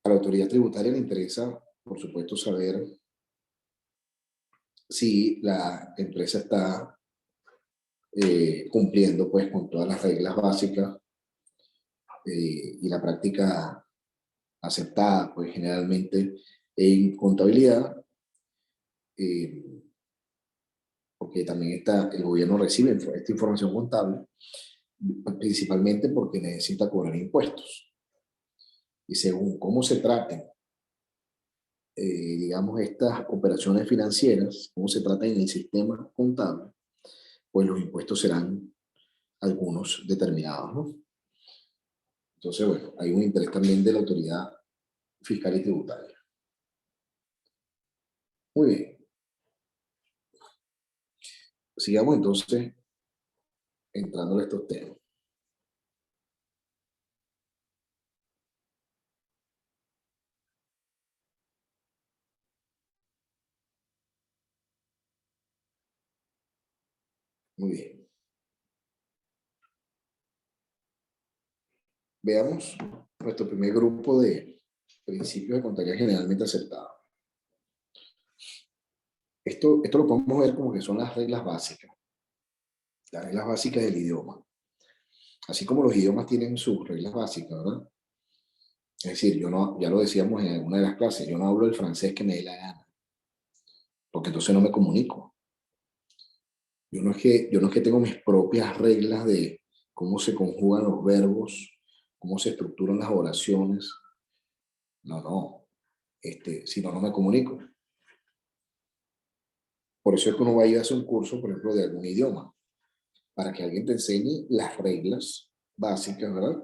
A la autoridad tributaria le interesa, por supuesto, saber si la empresa está cumpliendo pues con todas las reglas básicas y la práctica aceptada pues generalmente en contabilidad, eh, porque también el gobierno recibe esta información contable, principalmente porque necesita cobrar impuestos. Y según cómo se traten, digamos, estas operaciones financieras, cómo se traten en el sistema contable, pues los impuestos serán algunos determinados, ¿no? Entonces, bueno, hay un interés también de la autoridad fiscal y tributaria. Muy bien. Sigamos entonces entrando en estos temas. Muy bien. Veamos nuestro primer grupo de principios de contabilidad generalmente aceptados. Esto lo podemos ver como que son las reglas básicas del idioma. Así como los idiomas tienen sus reglas básicas, ¿verdad? Es decir, yo no, ya lo decíamos en una de las clases, yo no hablo el francés que me dé la gana, porque entonces no me comunico. Yo no es que tengo mis propias reglas de cómo se conjugan los verbos, cómo se estructuran las oraciones. No, no. Si no, no me comunico. Por eso es que uno va a ir a hacer un curso, por ejemplo, de algún idioma, para que alguien te enseñe las reglas básicas, ¿verdad?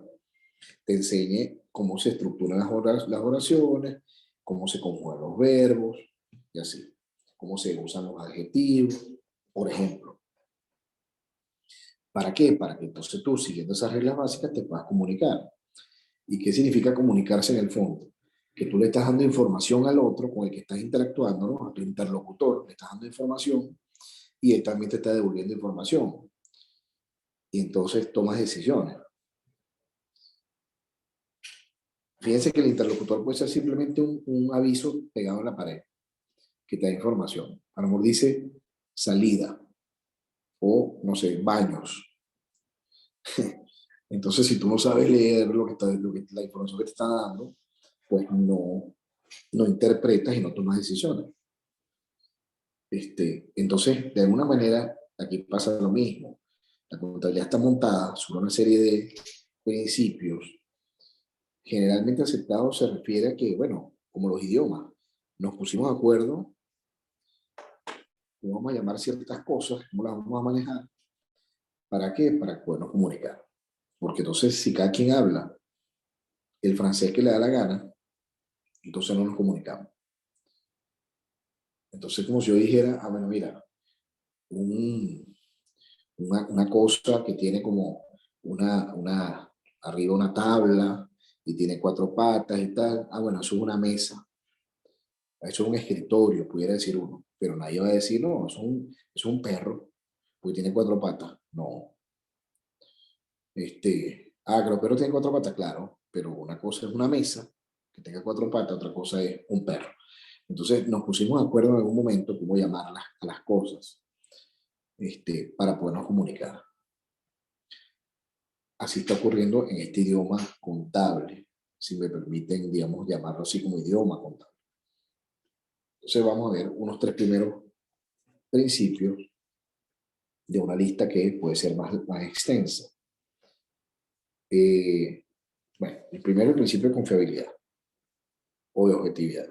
Te enseñe cómo se estructuran las oraciones, cómo se conjugan los verbos, y así. Cómo se usan los adjetivos, por ejemplo. ¿Para qué? Para que entonces tú, siguiendo esas reglas básicas, te puedas comunicar. ¿Y qué significa comunicarse en el fondo? Que tú le estás dando información al otro con el que estás interactuando, ¿no? A tu interlocutor, le estás dando información y él también te está devolviendo información. Y entonces tomas decisiones. Fíjense que el interlocutor puede ser simplemente un aviso pegado en la pared que te da información. A lo mejor dice salida o, no sé, baños. Entonces, si tú no sabes leer la información que te está dando, pues no interpretas y no tomas decisiones. Entonces, de alguna manera, aquí pasa lo mismo. La contabilidad está montada sobre una serie de principios generalmente aceptados. Se refiere a que, bueno, como los idiomas, nos pusimos de acuerdo, vamos a llamar ciertas cosas, cómo las vamos a manejar. ¿Para qué? Para podernos comunicar. Porque entonces, si cada quien habla el francés que le da la gana, entonces no nos comunicamos. Entonces, como si yo dijera, bueno, mira, una cosa que tiene como arriba una tabla y tiene cuatro patas y tal. Bueno, eso es una mesa. Eso es un escritorio, pudiera decir uno. Pero nadie va a decir, no, es un perro, porque tiene cuatro patas. No. Que los perros tienen cuatro patas, claro, pero una cosa es una mesa que tenga cuatro patas, otra cosa es un perro. Entonces nos pusimos de acuerdo en algún momento cómo llamarlas a las cosas, para podernos comunicar. Así está ocurriendo en este idioma contable. si me permiten, digamos, llamarlo así como idioma contable. Entonces vamos a ver unos 3 primeros principios de una lista que puede ser más extensa. Bueno, el primero, el principio de confiabilidad o de objetividad.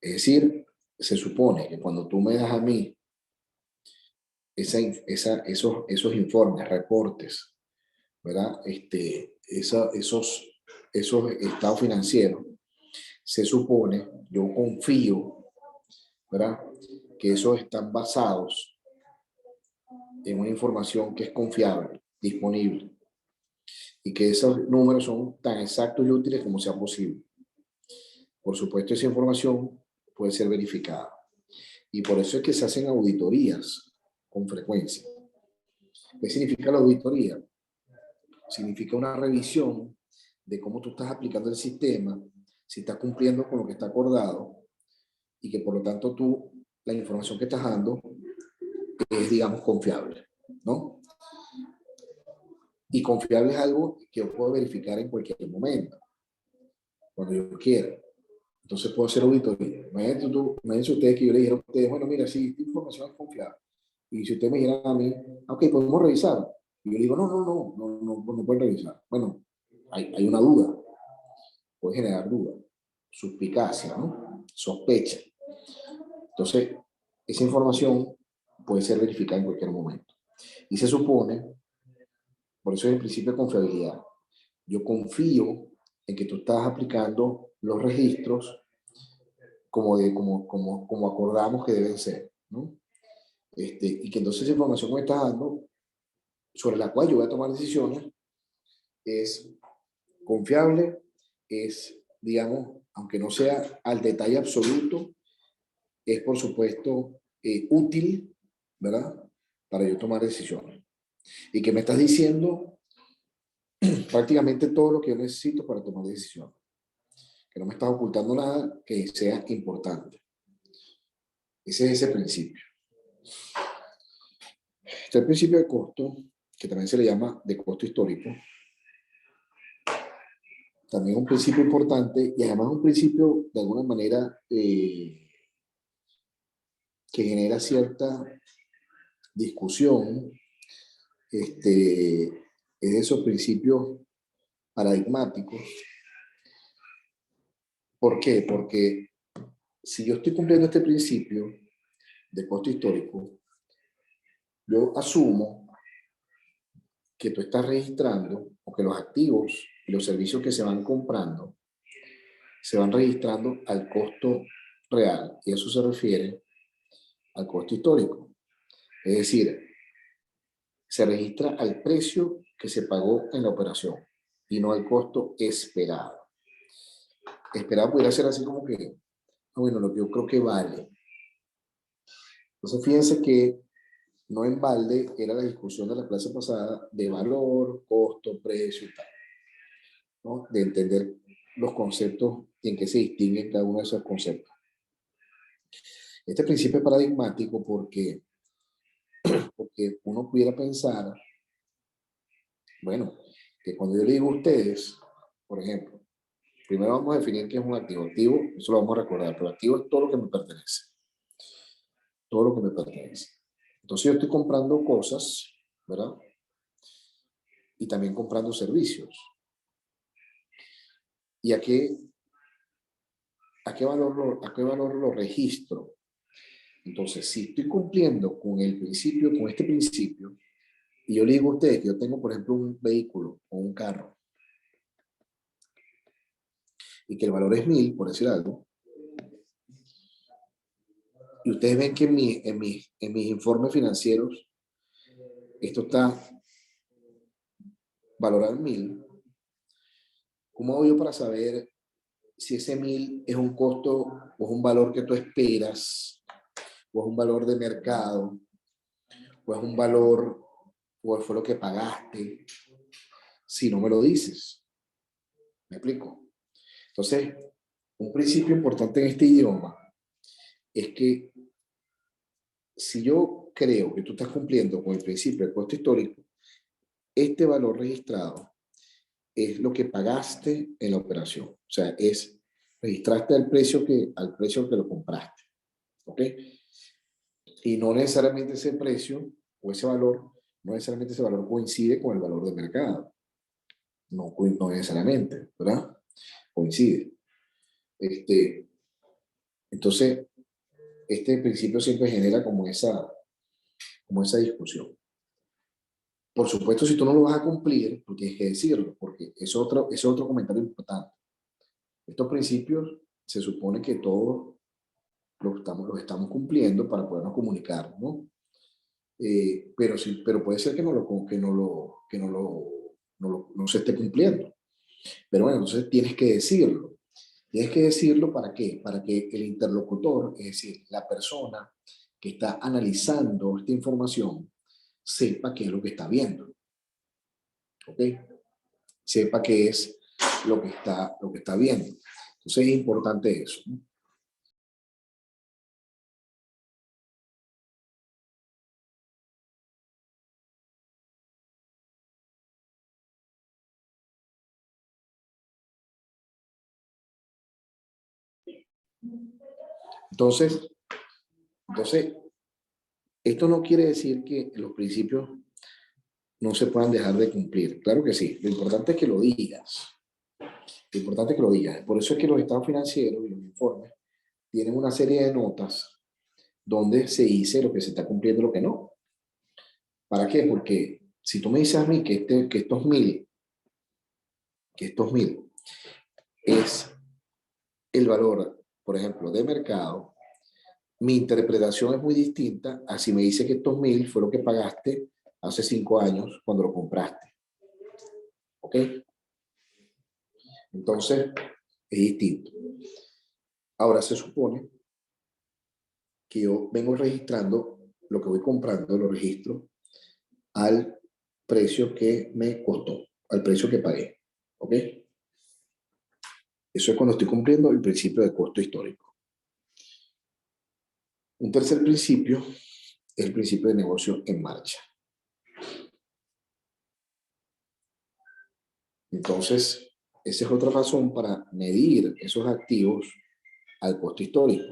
Es decir, se supone que cuando tú me das a mí esos informes, reportes, ¿verdad? Esos estados financieros, se supone, yo confío, ¿verdad? Que esos están basados en una información que es confiable, disponible, y que esos números son tan exactos y útiles como sea posible. Por supuesto, esa información puede ser verificada. Y por eso es que se hacen auditorías con frecuencia. ¿Qué significa la auditoría? Significa una revisión de cómo tú estás aplicando el sistema, si estás cumpliendo con lo que está acordado y que por lo tanto la información que estás dando es, digamos, confiable, ¿no? Y confiable es algo que yo puedo verificar en cualquier momento, cuando yo quiera. Entonces puedo hacer auditoría. Imagínense ustedes que yo le dijera a ustedes, bueno, mira, si esta información es confiable. Y si ustedes me dijeran a mí, ok, podemos revisar. Y yo digo, no pueden revisar. Bueno, hay una duda. Puede generar duda, suspicacia, ¿no? Sospecha. Entonces, esa información puede ser verificada en cualquier momento. Y se supone, por eso es el principio de confiabilidad. Yo confío en que tú estás aplicando los registros como acordamos que deben ser, ¿no? Y que entonces esa información que me estás dando, sobre la cual yo voy a tomar decisiones, es confiable, es, digamos, aunque no sea al detalle absoluto, es por supuesto útil, ¿verdad? Para yo tomar decisiones. Y que me estás diciendo prácticamente todo lo que yo necesito para tomar decisiones. Que no me estás ocultando nada que sea importante. Ese es ese principio. Está el principio de costo, que también se le llama de costo histórico. También un principio importante y además un principio de alguna manera que genera cierta discusión. Es de esos principios paradigmáticos. ¿Por qué? Porque si yo estoy cumpliendo este principio de costo histórico, yo asumo que tú estás registrando o que los activos y los servicios que se van comprando se van registrando al costo real, y eso se refiere al costo histórico. Es decir, se registra al precio que se pagó en la operación y no al costo esperado. Esperado pudiera ser así como que, bueno, lo que yo creo que vale. Entonces, fíjense que no en balde era la discusión de la clase pasada de valor, costo, precio y tal, ¿no? De entender los conceptos y en qué se distinguen cada uno de esos conceptos. Este principio es paradigmático porque uno pudiera pensar, bueno, que cuando yo le digo a ustedes, por ejemplo, primero vamos a definir qué es un activo. Activo, eso lo vamos a recordar, pero activo es todo lo que me pertenece. Todo lo que me pertenece. Entonces yo estoy comprando cosas, ¿verdad? Y también comprando servicios. ¿Y a qué valor lo registro? Entonces, si estoy cumpliendo con el principio, con este principio, y yo le digo a ustedes que yo tengo, por ejemplo, un vehículo o un carro, y que el valor es 1000, por decir algo, y ustedes ven que en mis informes financieros esto está valorado en 1000, ¿cómo hago yo para saber si ese 1000 es un costo o es un valor que tú esperas, o es un valor de mercado, o es un valor, o fue lo que pagaste, si no me lo dices? ¿Me explico? Entonces, un principio importante en este idioma es que si yo creo que tú estás cumpliendo con el principio del costo histórico, este valor registrado es lo que pagaste en la operación. O sea, registraste al precio que lo compraste. ¿Ok? Y no necesariamente ese precio o ese valor, no necesariamente ese valor coincide con el valor de mercado. No necesariamente, ¿verdad? Coincide. Entonces, este principio siempre genera como esa discusión. Por supuesto, si tú no lo vas a cumplir, tú tienes que decirlo, porque es otro comentario importante. Estos principios se supone que todos los estamos cumpliendo para podernos comunicar, ¿no? Pero puede ser que no se esté cumpliendo. Pero bueno, entonces tienes que decirlo. Tienes que decirlo ¿para qué? Para que el interlocutor, es decir, la persona que está analizando esta información, sepa qué es lo que está viendo. ¿Ok? Sepa qué es lo que está viendo. Entonces es importante eso, ¿no? Entonces, entonces, esto no quiere decir que los principios no se puedan dejar de cumplir. Claro que sí. Lo importante es que lo digas. Lo importante es que lo digas. Por eso es que los estados financieros y los informes tienen una serie de notas donde se dice lo que se está cumpliendo y lo que no. ¿Para qué? Porque si tú me dices a mí que estos 1000 es el valor, por ejemplo, de mercado, mi interpretación es muy distinta a si me dice que estos 1000 fue lo que pagaste hace 5 años cuando lo compraste. ¿Ok? Entonces, es distinto. Ahora se supone que yo vengo registrando lo que voy comprando, lo registro al precio que me costó, al precio que pagué. ¿Ok? Eso es cuando estoy cumpliendo el principio de costo histórico. Un tercer principio es el principio de negocio en marcha. Entonces, esa es otra razón para medir esos activos al costo histórico,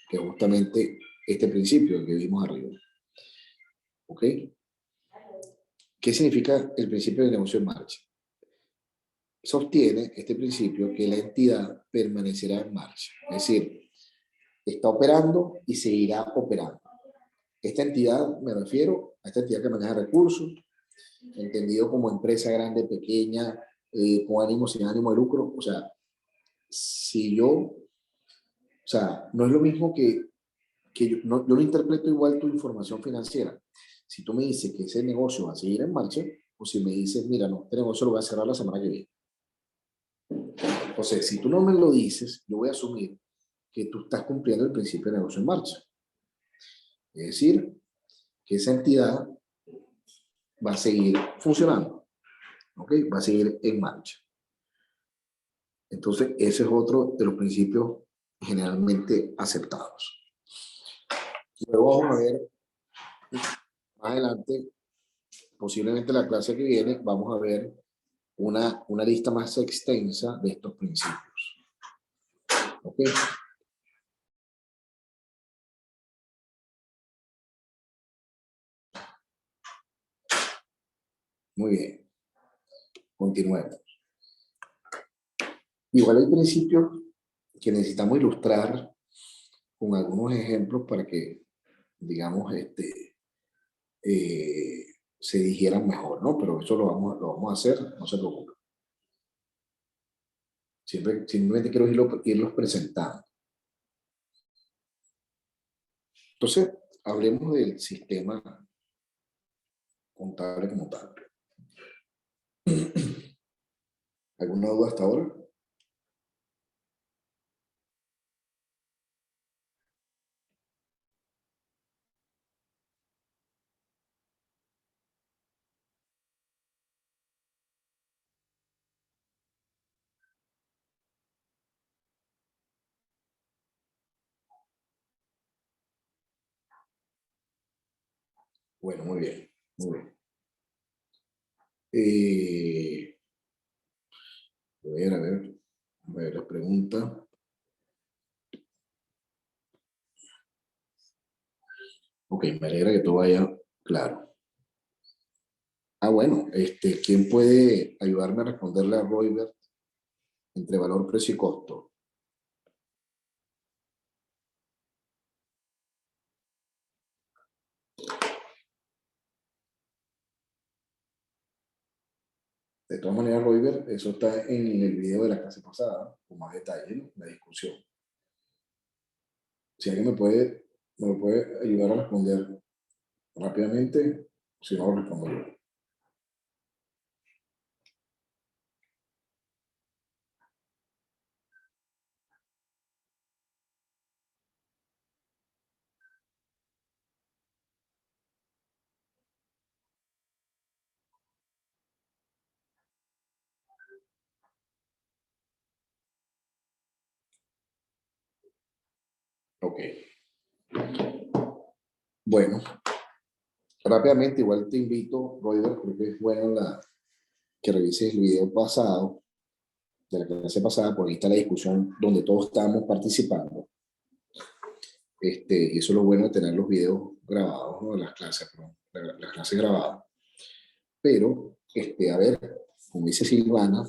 que es justamente este principio que vimos arriba. ¿Ok? ¿Qué significa el principio de negocio en marcha? Sostiene este principio que la entidad permanecerá en marcha, es decir, está operando y seguirá operando. Esta entidad, me refiero a esta entidad que maneja recursos, entendido como empresa grande, pequeña, con ánimo, sin ánimo de lucro. O sea, no es lo mismo que yo no interpreto igual tu información financiera. Si tú me dices que ese negocio va a seguir en marcha, o si me dices, mira, no, este negocio lo voy a cerrar la semana que viene. Entonces, si tú no me lo dices, yo voy a asumir que tú estás cumpliendo el principio de negocio en marcha. Es decir, que esa entidad va a seguir funcionando, ¿ok? Va a seguir en marcha. Entonces, ese es otro de los principios generalmente aceptados. Luego vamos a ver más adelante, posiblemente la clase que viene, vamos a ver una lista más extensa de estos principios. ¿Ok? Muy bien. Continuemos. Igual hay principios que necesitamos ilustrar con algunos ejemplos para que, digamos, se digieran mejor, ¿no? Pero eso lo vamos a hacer, no se preocupen. Simplemente quiero irlos presentando. Entonces, hablemos del sistema contable como tal. ¿Alguna duda hasta ahora? Bueno, muy bien, muy bien. Eh, a ver la pregunta. Ok, me alegra que todo vaya claro. Ah, bueno, ¿quién puede ayudarme a responderle a Roybert entre valor, precio y costo? De todas maneras, Roybert, eso está en el video de la clase pasada, con más detalle, ¿no? La discusión. Si alguien me puede ayudar a responder rápidamente, si no, lo respondo yo. Ok. Bueno, rápidamente, igual te invito, Roybert, porque es bueno que revises el video pasado, de la clase pasada, porque ahí está la discusión donde todos estamos participando. Y eso es lo bueno de tener los videos grabados, ¿no? De las clases, perdón, las clases grabadas. Pero, a ver, como dice Silvana,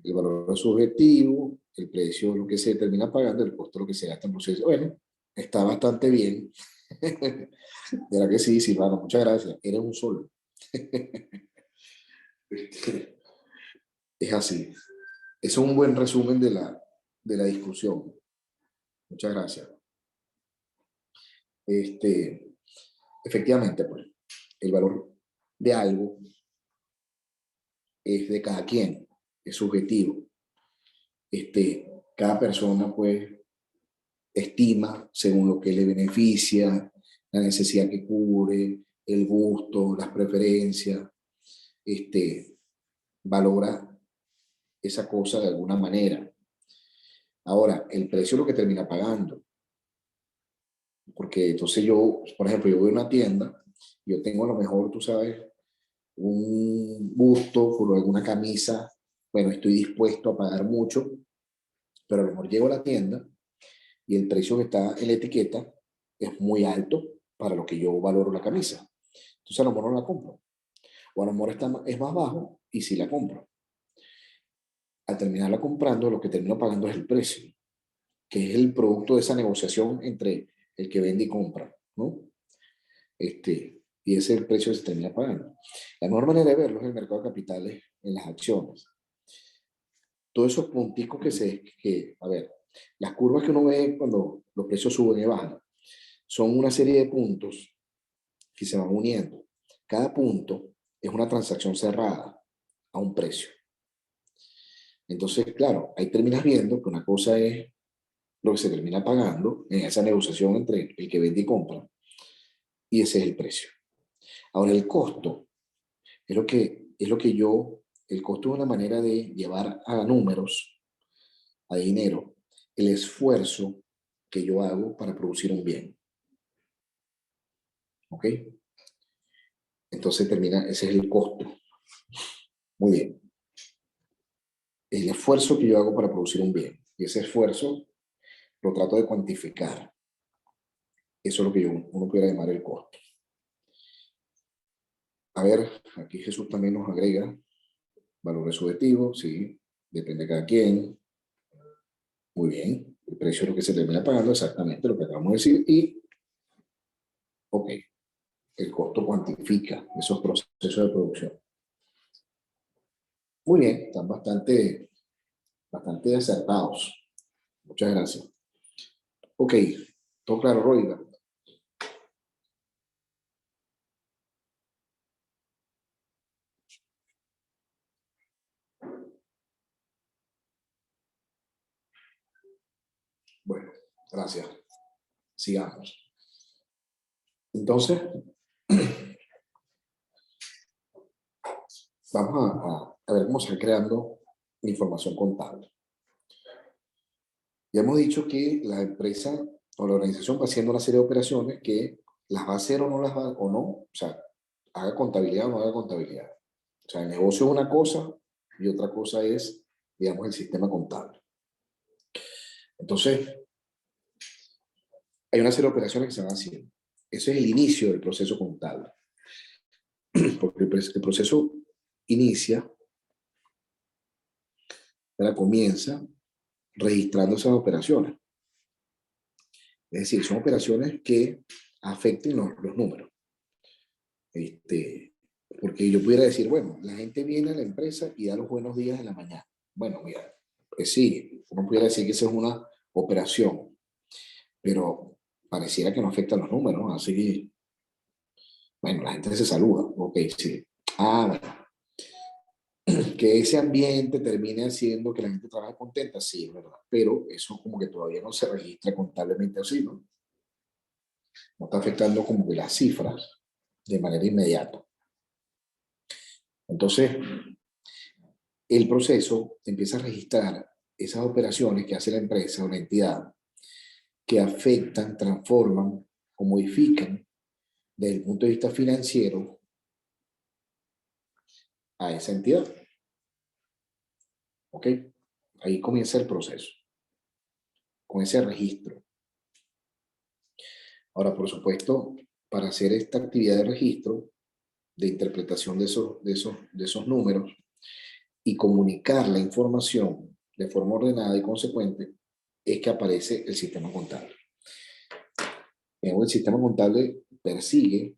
el valor es subjetivo, el precio es lo que se termina pagando, el costo es lo que se gasta en proceso. Bueno, está bastante bien. De verdad que sí, Silvana, muchas gracias. Eres un sol. Es así. Eso es un buen resumen de la discusión. Muchas gracias. Efectivamente, pues, el valor de algo es de cada quien, es subjetivo. Cada persona, pues, estima según lo que le beneficia, la necesidad que cubre, el gusto, las preferencias, valora esa cosa de alguna manera. Ahora, el precio es lo que termina pagando. Porque entonces yo, por ejemplo, yo voy a una tienda, yo tengo a lo mejor, tú sabes, un gusto por alguna camisa, bueno, estoy dispuesto a pagar mucho, pero a lo mejor llego a la tienda y el precio que está en la etiqueta es muy alto para lo que yo valoro la camisa. Entonces a lo mejor no la compro. O a lo mejor es más bajo y sí la compro. Al terminarla comprando, lo que termino pagando es el precio, que es el producto de esa negociación entre el que vende y compra, ¿no? Y ese es el precio que se termina pagando. La mejor manera de verlo es el mercado de capitales en las acciones. Todos esos punticos a ver, las curvas que uno ve cuando los precios suben y bajan, son una serie de puntos que se van uniendo. Cada punto es una transacción cerrada a un precio. Entonces, claro, ahí terminas viendo que una cosa es lo que se termina pagando en esa negociación entre el que vende y compra, y ese es el precio. Ahora, el costo el costo es una manera de llevar a números, a dinero, el esfuerzo que yo hago para producir un bien. ¿Ok? Entonces ese es el costo. Muy bien. El esfuerzo que yo hago para producir un bien. Y ese esfuerzo lo trato de cuantificar. Eso es lo que uno pudiera llamar el costo. A ver, aquí Jesús también nos agrega valores subjetivos, sí, depende de cada quien. Muy bien, el precio es lo que se termina pagando, exactamente lo que acabamos de decir. Y, ok, el costo cuantifica esos procesos de producción. Muy bien, están bastante acertados. Muchas gracias. Ok, todo claro, Roy. Bueno, gracias. Sigamos. Entonces, vamos a ver cómo se va creando información contable. Ya hemos dicho que la empresa o la organización va haciendo una serie de operaciones que las va a hacer o no las va o no, o sea, haga contabilidad o no haga contabilidad. O sea, el negocio es una cosa y otra cosa es digamos, el sistema contable. Entonces, hay una serie de operaciones que se van haciendo. Ese es el inicio del proceso contable. Porque el proceso inicia, ¿verdad? Comienza registrando esas operaciones. Es decir, son operaciones que afecten los números. Porque yo pudiera decir, bueno, la gente viene a la empresa y da los buenos días en la mañana. Bueno, mira, pues sí, uno pudiera decir que esa es una operación, pero pareciera que no afecta a los números, ¿no? Así que, bueno, la gente se saluda, ok, sí. Ah, bueno, que ese ambiente termine haciendo que la gente trabaje contenta, sí, es verdad, pero eso como que todavía no se registra contablemente así, ¿no? No está afectando como que las cifras de manera inmediata. Entonces, el proceso empieza a registrar esas operaciones que hace la empresa o la entidad que afectan, transforman o modifican desde el punto de vista financiero a esa entidad. ¿Ok? Ahí comienza el proceso, con ese registro. Ahora, por supuesto, para hacer esta actividad de registro, de interpretación de esos números y comunicar la información de forma ordenada y consecuente, es que aparece el sistema contable. El sistema contable persigue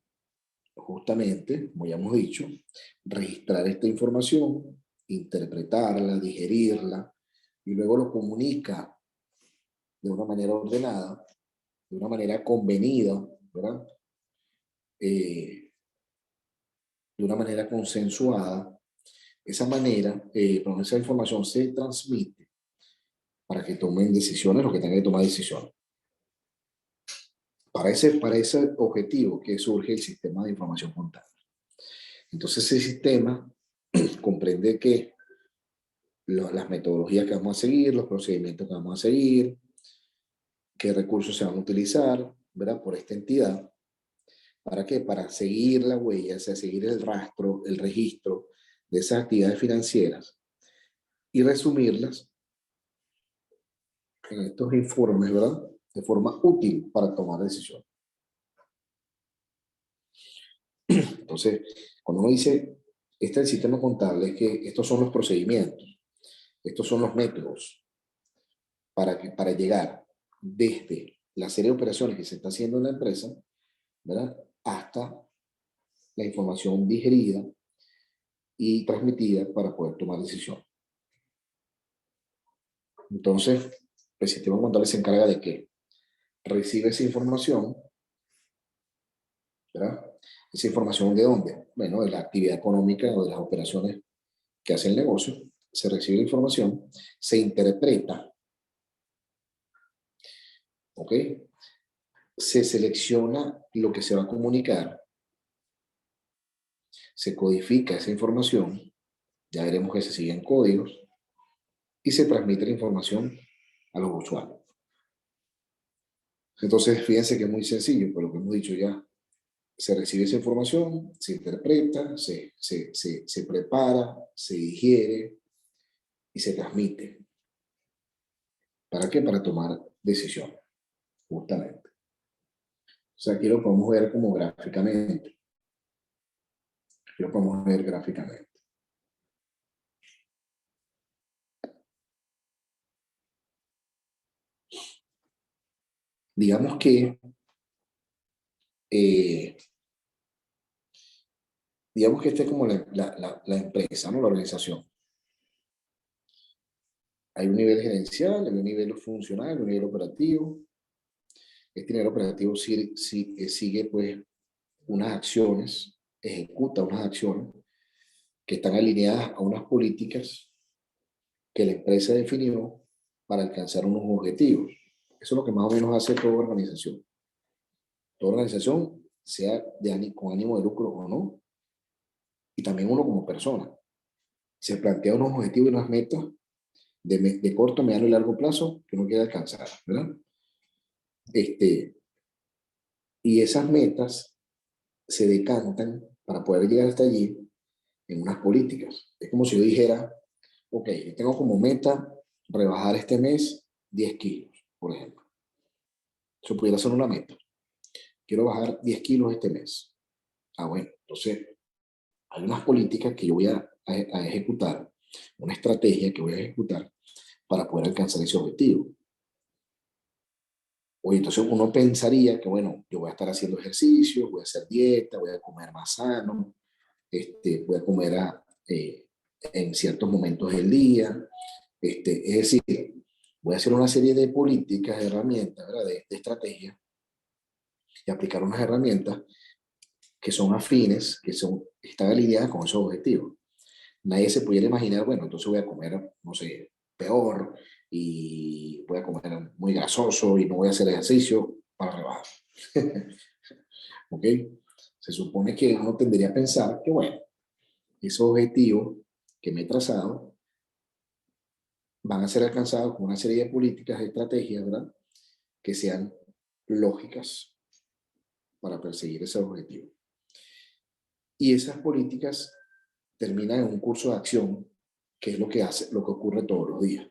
justamente, como ya hemos dicho, registrar esta información, interpretarla, digerirla, y luego lo comunica de una manera ordenada, de una manera convenida, ¿verdad? De una manera consensuada. Esa manera, esa información se transmite para que tomen decisiones los que tengan que tomar decisiones. Para ese objetivo que surge el sistema de información contable. Entonces, ese sistema comprende que las metodologías que vamos a seguir, los procedimientos que vamos a seguir, qué recursos se van a utilizar, ¿verdad? Por esta entidad. ¿Para qué? Para seguir la huella, o sea, seguir el rastro, el registro de esas actividades financieras y resumirlas en estos informes, ¿verdad? De forma útil para tomar decisiones. Entonces, cuando uno dice, este es el sistema contable, es que estos son los procedimientos, estos son los métodos para llegar desde la serie de operaciones que se está haciendo en la empresa, ¿verdad? Hasta la información digerida y transmitida para poder tomar decisiones. Entonces, el sistema contable se encarga de que recibe esa información, ¿verdad? Esa información ¿de dónde? Bueno, de la actividad económica o de las operaciones que hace el negocio. Se recibe la información, se interpreta, ¿ok? Se selecciona lo que se va a comunicar, se codifica esa información, ya veremos que se siguen códigos, y se transmite la información a los usuarios. Entonces, fíjense que es muy sencillo, por lo que hemos dicho ya. Se recibe esa información, se interpreta, se prepara, se digiere y se transmite. ¿Para qué? Para tomar decisiones, justamente. O sea, aquí lo podemos ver como gráficamente. Aquí lo podemos ver gráficamente. Digamos que eh, esta es como la empresa, ¿no? La organización. Hay un nivel gerencial, hay un nivel funcional, hay un nivel operativo. Este nivel operativo sigue pues unas acciones, ejecuta unas acciones que están alineadas a unas políticas que la empresa definió para alcanzar unos objetivos. Eso es lo que más o menos hace toda organización. Toda organización, sea con ánimo de lucro o no, y también uno como persona, se plantea unos objetivos y unas metas de corto, mediano y largo plazo que uno quiere alcanzar, ¿verdad? Y esas metas se decantan para poder llegar hasta allí en unas políticas. Es como si yo dijera, Ok, yo tengo como meta rebajar este mes 10 kilos, por ejemplo. Eso pudiera ser una meta. Quiero bajar 10 kilos este mes. Ah, bueno, entonces hay unas políticas que yo voy a ejecutar, una estrategia que voy a ejecutar para poder alcanzar ese objetivo. Oye, entonces uno pensaría que, bueno, yo voy a estar haciendo ejercicio, voy a hacer dieta, voy a comer más sano, voy a comer en ciertos momentos del día. Es decir, voy a hacer una serie de políticas, de herramientas, ¿verdad? De estrategias y aplicar unas herramientas que son afines, están alineadas con esos objetivos. Nadie se pudiera imaginar, bueno, entonces voy a comer, no sé, peor y voy a comer muy grasoso y no voy a hacer ejercicio para rebajar. ¿Ok? Se supone que uno tendría a pensar que, bueno, esos objetivos que me he trazado van a ser alcanzados con una serie de políticas, de estrategias, ¿verdad? Que sean lógicas para perseguir ese objetivo. Y esas políticas terminan en un curso de acción, que es lo que ocurre todos los días.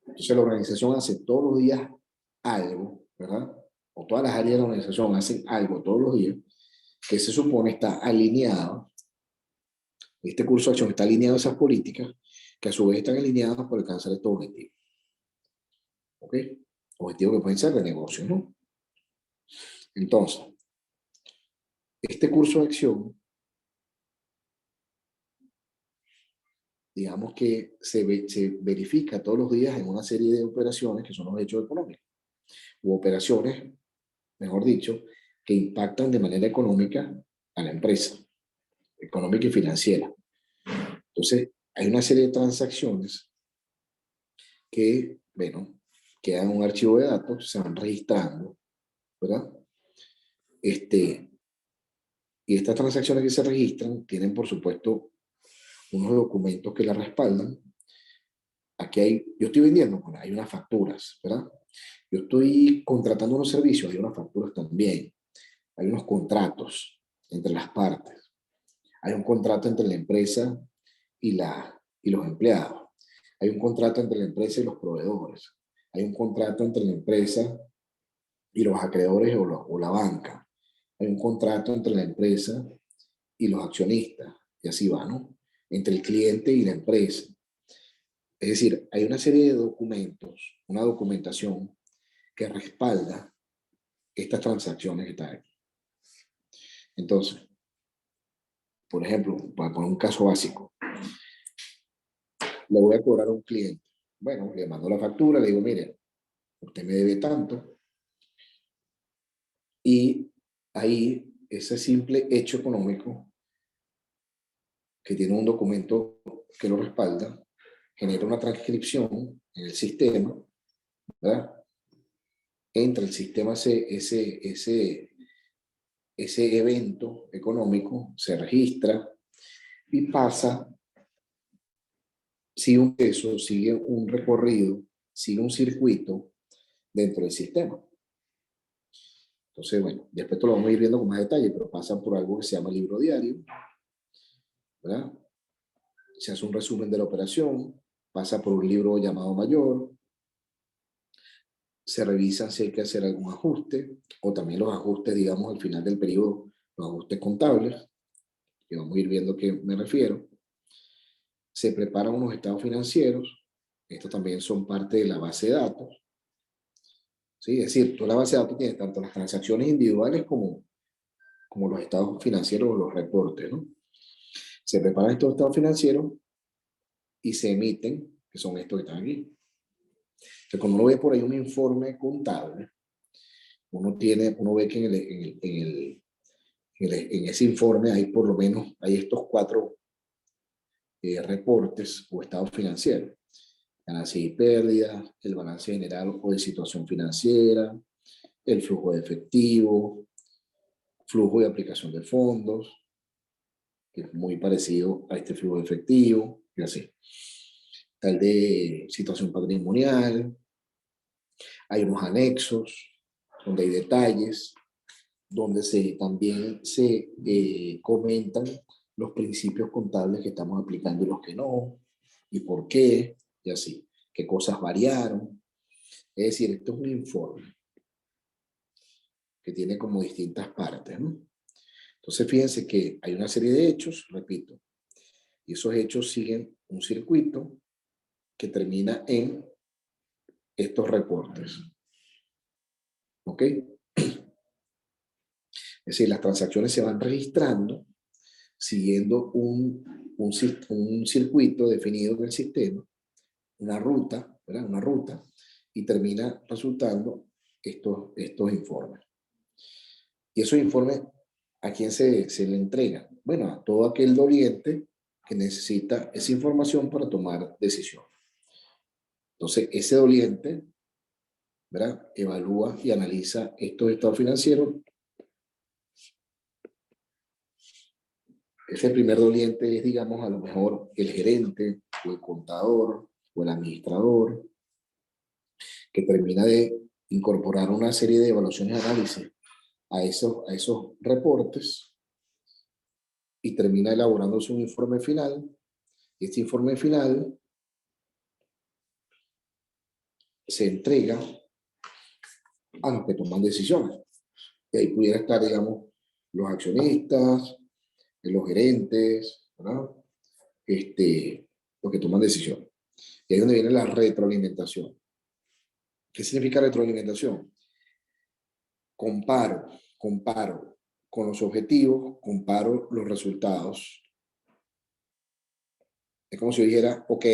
Entonces la organización hace todos los días algo, ¿verdad? O todas las áreas de la organización hacen algo todos los días que se supone está alineado, este curso de acción está alineado a esas políticas que a su vez están alineadas para alcanzar estos objetivos. ¿Ok? Objetivos que pueden ser de negocio, ¿no? Entonces, este curso de acción, digamos que se verifica todos los días en una serie de operaciones que son los hechos económicos, u operaciones, mejor dicho, que impactan de manera económica a la empresa, económica y financiera. Entonces, hay una serie de transacciones que, bueno, quedan en un archivo de datos, se van registrando, ¿verdad? Y estas transacciones que se registran tienen, por supuesto, unos documentos que la respaldan. Yo estoy vendiendo, bueno, hay unas facturas, ¿verdad? Yo estoy contratando unos servicios, hay unas facturas también. Hay unos contratos entre las partes. Hay un contrato entre la empresa y los empleados. Hay un contrato entre la empresa y los proveedores. Hay un contrato entre la empresa y los acreedores o la banca. Hay un contrato entre la empresa y los accionistas. Y así va, ¿no? Entre el cliente y la empresa. Es decir, hay una serie de documentos, una documentación que respalda estas transacciones que están aquí. Entonces, por ejemplo, para poner un caso básico, le voy a cobrar a un cliente. Bueno, le mando la factura, le digo, mire, usted me debe tanto. Y ahí, ese simple hecho económico, que tiene un documento que lo respalda, genera una transcripción en el sistema, ¿verdad? Entra el sistema ese evento económico, se registra y pasa, sigue un proceso, sigue un recorrido, sigue un circuito dentro del sistema. Entonces, bueno, después lo vamos a ir viendo con más detalle, pero pasa por algo que se llama libro diario, ¿verdad? Se hace un resumen de la operación, pasa por un libro llamado mayor, se revisa si hay que hacer algún ajuste, o también los ajustes, digamos, al final del periodo, los ajustes contables, que vamos a ir viendo a qué me refiero. Se preparan unos estados financieros, estos también son parte de la base de datos. ¿Sí? Es decir, toda la base de datos tiene tanto las transacciones individuales como los estados financieros o los reportes, ¿no? Se preparan estos estados financieros y se emiten, que son estos que están aquí. Entonces, cuando uno ve por ahí un informe contable, uno ve que en ese informe hay por lo menos hay estos cuatro reportes o estados financieros. Ganancias y pérdidas, el balance general o de situación financiera, el flujo de efectivo, flujo de aplicación de fondos, que es muy parecido a este flujo de efectivo, y así. Tal de situación patrimonial, hay unos anexos donde hay detalles, donde también se comentan los principios contables que estamos aplicando y los que no. y por qué, y así, qué cosas variaron. Es decir, esto es un informe que tiene como distintas partes, ¿no? Entonces, fíjense que hay una serie de hechos, repito, y esos hechos siguen un circuito que termina en estos reportes. ¿Ok? Es decir, las transacciones se van registrando siguiendo un circuito definido en el sistema, una ruta, ¿verdad? Una ruta, y termina resultando estos informes. Y esos informes, ¿a quién se le entregan? Bueno, a todo aquel doliente que necesita esa información para tomar decisiones. Entonces, ese doliente, ¿verdad? Evalúa y analiza estos estados financieros. Ese primer doliente es, digamos, a lo mejor el gerente o el contador o el administrador, que termina de incorporar una serie de evaluaciones y análisis a esos reportes y termina elaborándose un informe final. Y este informe final se entrega a los que toman decisiones. Y ahí pudiera estar, digamos, los accionistas, los gerentes, ¿verdad? Los que toman decisiones. Y ahí es donde viene la retroalimentación. ¿Qué significa retroalimentación? Comparo con los objetivos, comparo los resultados. Es como si yo dijera, ok,